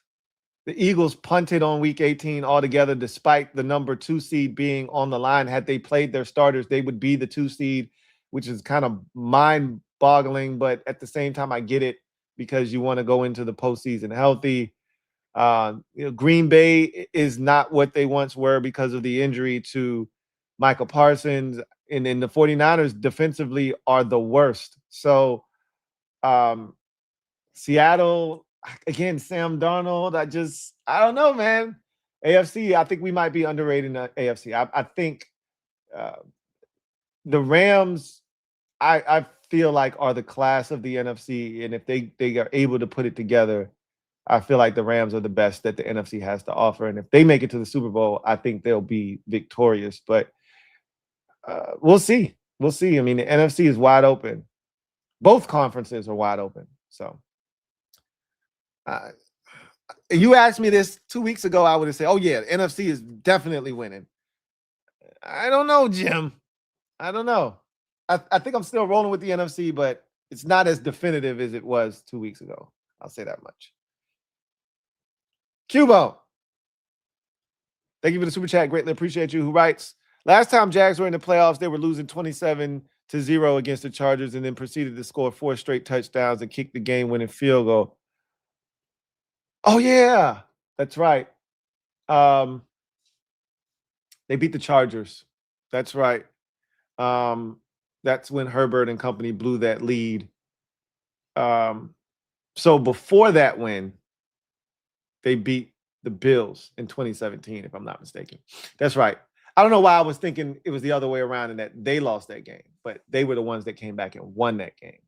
C: The Eagles punted on Week 18 altogether, despite the number 2 seed being on the line. Had they played their starters, they would be the 2 seed, which is kind of mind-boggling. But at the same time, I get it because you want to go into the postseason healthy. You know, Green Bay is not what they once were because of the injury to Michael Parsons. And then the 49ers defensively are the worst. So Seattle, again, Sam Darnold, I don't know, man. AFC, I think we might be underrating the AFC. I think the Rams, I feel like are the class of the NFC. And if they are able to put it together, I feel like the Rams are the best that the NFC has to offer. And if they make it to the Super Bowl, I think they'll be victorious. But we'll see. We'll see. I mean, the NFC is wide open. Both conferences are wide open. So you asked me this 2 weeks ago, I would have said, oh, yeah, the NFC is definitely winning. I don't know, Jim. I don't know. I think I'm still rolling with the NFC, but it's not as definitive as it was 2 weeks ago. I'll say that much. Cubo, thank you for the super chat. Greatly appreciate you. Who writes, last time Jags were in the playoffs, they were losing 27-0 against the Chargers and then proceeded to score 4 straight touchdowns and kick the game-winning field goal. Oh, yeah. That's right. They beat the Chargers. That's right. That's when Herbert and company blew that lead. So before that win, they beat the Bills in 2017, if I'm not mistaken. That's right. I don't know why I was thinking it was the other way around and that they lost that game, but they were the ones that came back and won that game.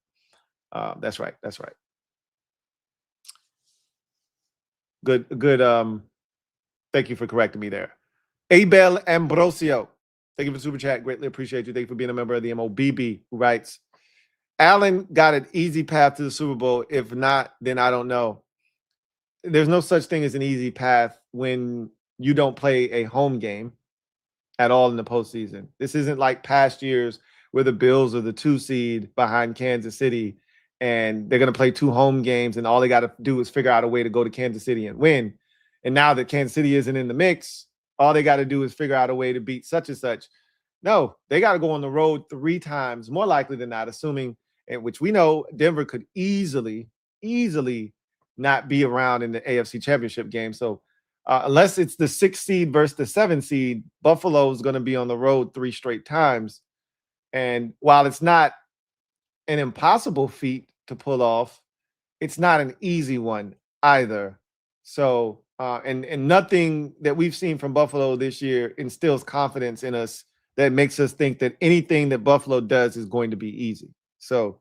C: That's right. That's right. Good. Thank you for correcting me there. Abel Ambrosio, thank you for the super chat. Greatly appreciate you. Thank you for being a member of the MOBB, who writes, Allen got an easy path to the Super Bowl. If not, then I don't know. There's no such thing as an easy path when you don't play a home game at all in the postseason. This isn't like past years where the Bills are the 2 seed behind Kansas City and they're going to play 2 home games and all they got to do is figure out a way to go to Kansas City and win. And now that Kansas City isn't in the mix, all they got to do is figure out a way to beat such and such. No, they got to go on the road 3 times, more likely than not, assuming, and which we know Denver could easily not be around in the AFC Championship game. So unless it's the 6 seed versus the 7 seed, Buffalo is going to be on the road 3 straight times. And while it's not an impossible feat to pull off, it's not an easy one either. So, and nothing that we've seen from Buffalo this year instills confidence in us that makes us think that anything that Buffalo does is going to be easy. So,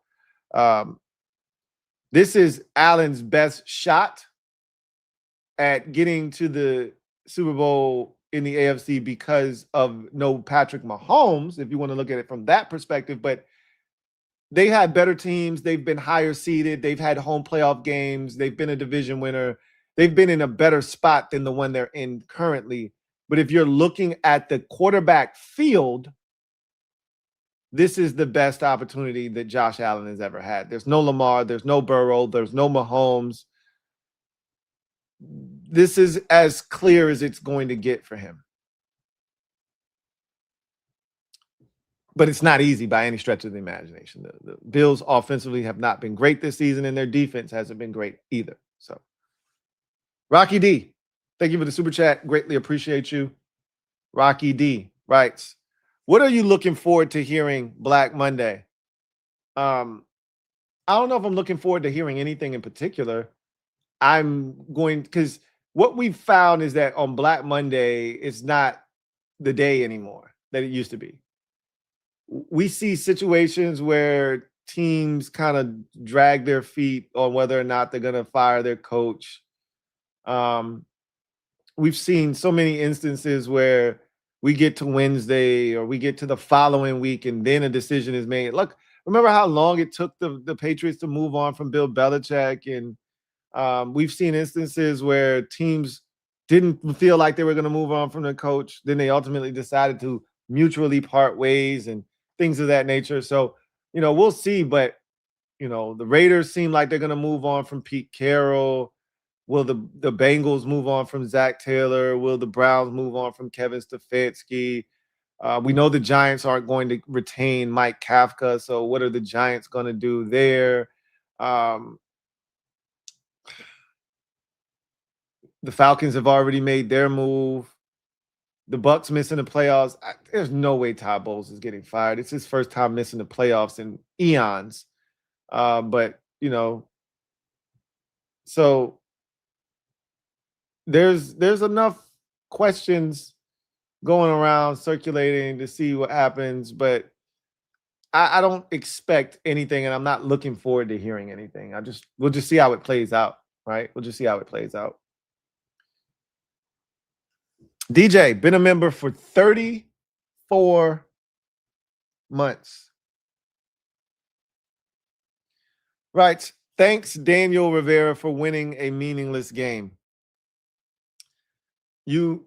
C: this is Allen's best shot at getting to the Super Bowl in the AFC because of no Patrick Mahomes, if you want to look at it from that perspective. But they had better teams. They've been higher seeded. They've had home playoff games. They've been a division winner. They've been in a better spot than the one they're in currently. But if you're looking at the quarterback field, this is the best opportunity that Josh Allen has ever had. There's no Lamar. There's no Burrow. There's no Mahomes. This is as clear as it's going to get for him. But it's not easy by any stretch of the imagination. The Bills offensively have not been great this season, and their defense hasn't been great either. So, Rocky D, thank you for the super chat. Greatly appreciate you. Rocky D writes, what are you looking forward to hearing Black Monday? I don't know if I'm looking forward to hearing anything in particular. Because what we've found is that on Black Monday, it's not the day anymore that it used to be. We see situations where teams kind of drag their feet on whether or not they're going to fire their coach. We've seen so many instances where we get to Wednesday or we get to the following week and then a decision is made. Look, remember how long it took the Patriots to move on from Bill Belichick? And we've seen instances where teams didn't feel like they were going to move on from the coach. Then they ultimately decided to mutually part ways and things of that nature. So, we'll see. But, the Raiders seem like they're going to move on from Pete Carroll. Will the Bengals move on from Zach Taylor? Will the Browns move on from Kevin Stefanski? We know the Giants aren't going to retain Mike Kafka. So what are the Giants going to do there? The Falcons have already made their move. The Bucs missing the playoffs. There's no way Todd Bowles is getting fired. It's his first time missing the playoffs in eons. But, so there's enough questions going around circulating to see what happens, but I don't expect anything, and I'm not looking forward to hearing anything. We'll just see how it plays out, right? We'll just see how it plays out. DJ, been a member for 34 months. Right. Thanks, Daniel Rivera, for winning a meaningless game. You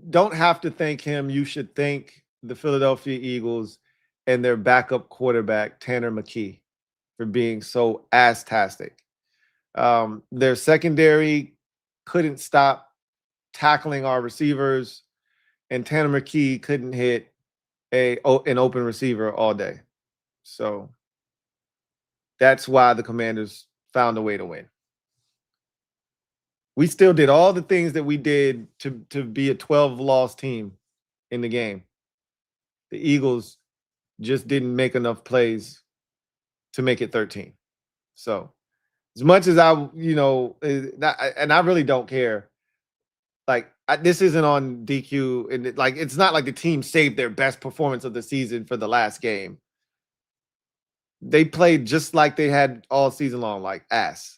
C: don't have to thank him. You should thank the Philadelphia Eagles and their backup quarterback, Tanner McKee, for being so ass-tastic. Their secondary couldn't stop tackling our receivers, and Tanner McKee couldn't hit an open receiver all day. So that's why the Commanders found a way to win. We still did all the things that we did to be a 12-loss team in the game. The Eagles just didn't make enough plays to make it 13. So as much as I really don't care. Like, this isn't on DQ, and it's not like the team saved their best performance of the season for the last game. They played just like they had all season long, like ass.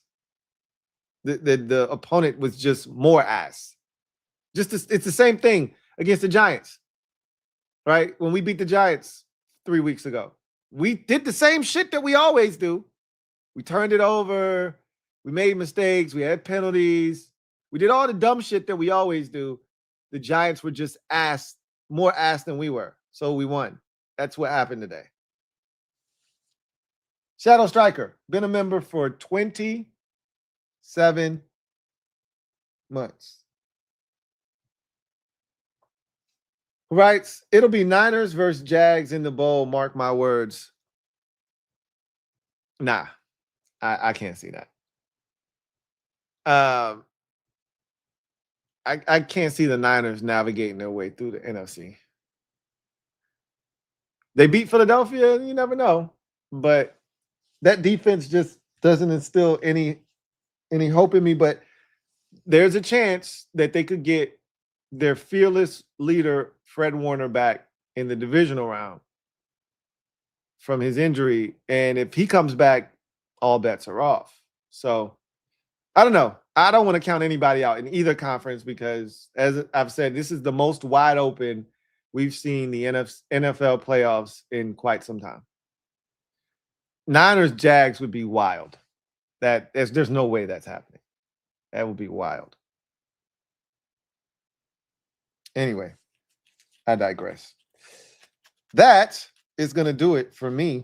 C: The opponent was just more ass. It's the same thing against the Giants, right? When we beat the Giants 3 weeks ago, we did the same shit that we always do. We turned it over. We made mistakes. We had penalties. We did all the dumb shit that we always do. The Giants were just more ass than we were. So we won. That's what happened today. Shadow Striker, been a member for 27 months. Writes, it'll be Niners versus Jags in the bowl. Mark my words. Nah, I can't see that. I can't see the Niners navigating their way through the NFC. They beat Philadelphia, you never know. But that defense just doesn't instill any hope in me. But there's a chance that they could get their fearless leader, Fred Warner, back in the divisional round from his injury. And if he comes back, all bets are off. So I don't know. I don't want to count anybody out in either conference because, as I've said, this is the most wide open we've seen the NFL playoffs in quite some time. Niners Jags would be wild. There's no way that's happening. That would be wild. Anyway, I digress. That is going to do it for me,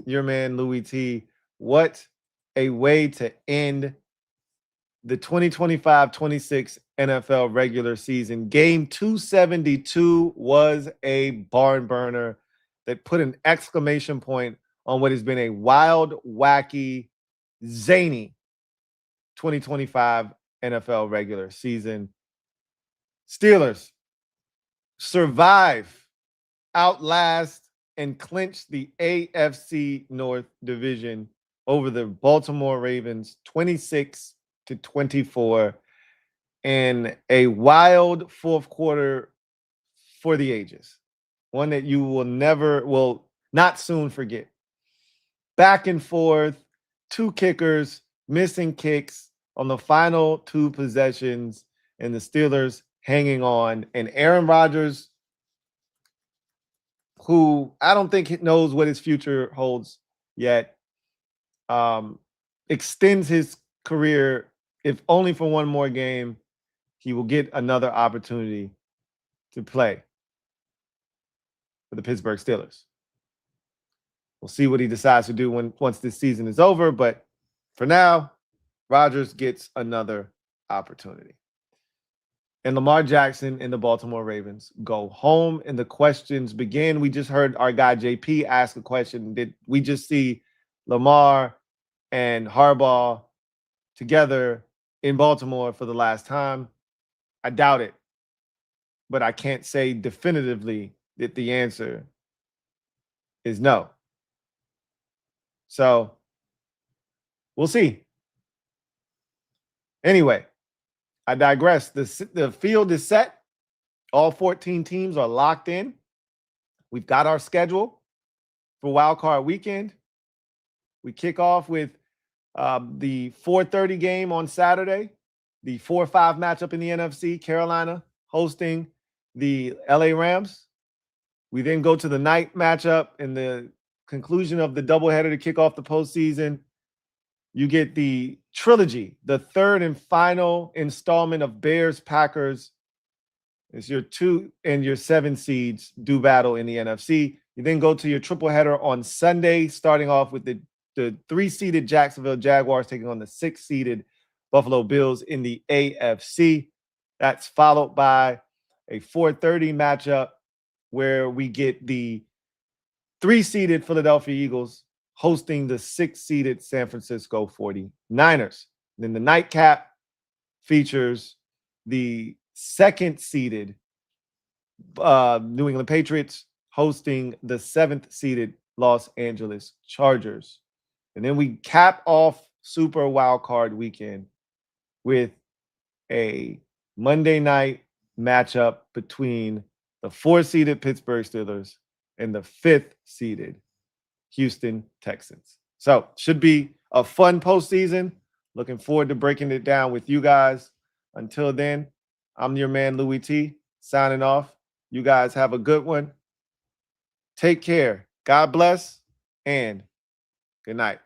C: your man Louie T. What a way to end the 2025-26 NFL regular season. Game 272 was a barn burner that put an exclamation point on what has been a wild, wacky, zany 2025 NFL regular season. Steelers survive, outlast, and clinch the AFC North division over the Baltimore Ravens 26-24 in a wild fourth quarter for the ages. One that you will not soon forget. Back and forth, two kickers, missing kicks on the final two possessions, and the Steelers hanging on. And Aaron Rodgers, who I don't think knows what his future holds yet, extends his career, if only for one more game. He will get another opportunity to play for the Pittsburgh Steelers. We'll see what he decides to do once this season is over. But for now, Rodgers gets another opportunity. And Lamar Jackson and the Baltimore Ravens go home, and the questions begin. We just heard our guy JP ask a question. Did we just see Lamar and Harbaugh together in Baltimore for the last time? I doubt it. But I can't say definitively that the answer is no. So we'll see. Anyway, I digress. The field is set. All 14 teams are locked in. We've got our schedule for Wild Card Weekend. We kick off with the 4:30 game on Saturday, the 4-5 matchup in the NFC, Carolina hosting the LA Rams. We then go to the night matchup in the conclusion of the doubleheader to kick off the postseason. You get the trilogy, the third and final installment of Bears-Packers It's your 2 and your 7 seeds do battle in the NFC. You then go to your triple header on Sunday, starting off with the 3-seeded Jacksonville Jaguars taking on the 6-seeded Buffalo Bills in the AFC. That's followed by a 4:30 matchup where we get the 3-seeded Philadelphia Eagles hosting the 6-seeded San Francisco 49ers. Then the nightcap features the 2nd-seeded New England Patriots hosting the 7th-seeded Los Angeles Chargers. And then we cap off Super Wild Card Weekend with a Monday night matchup between the 4-seeded Pittsburgh Steelers and the 5th-seeded Houston Texans. So should be a fun postseason. Looking forward to breaking it down with you guys. Until then, I'm your man, Louie T, signing off. You guys have a good one. Take care. God bless and good night.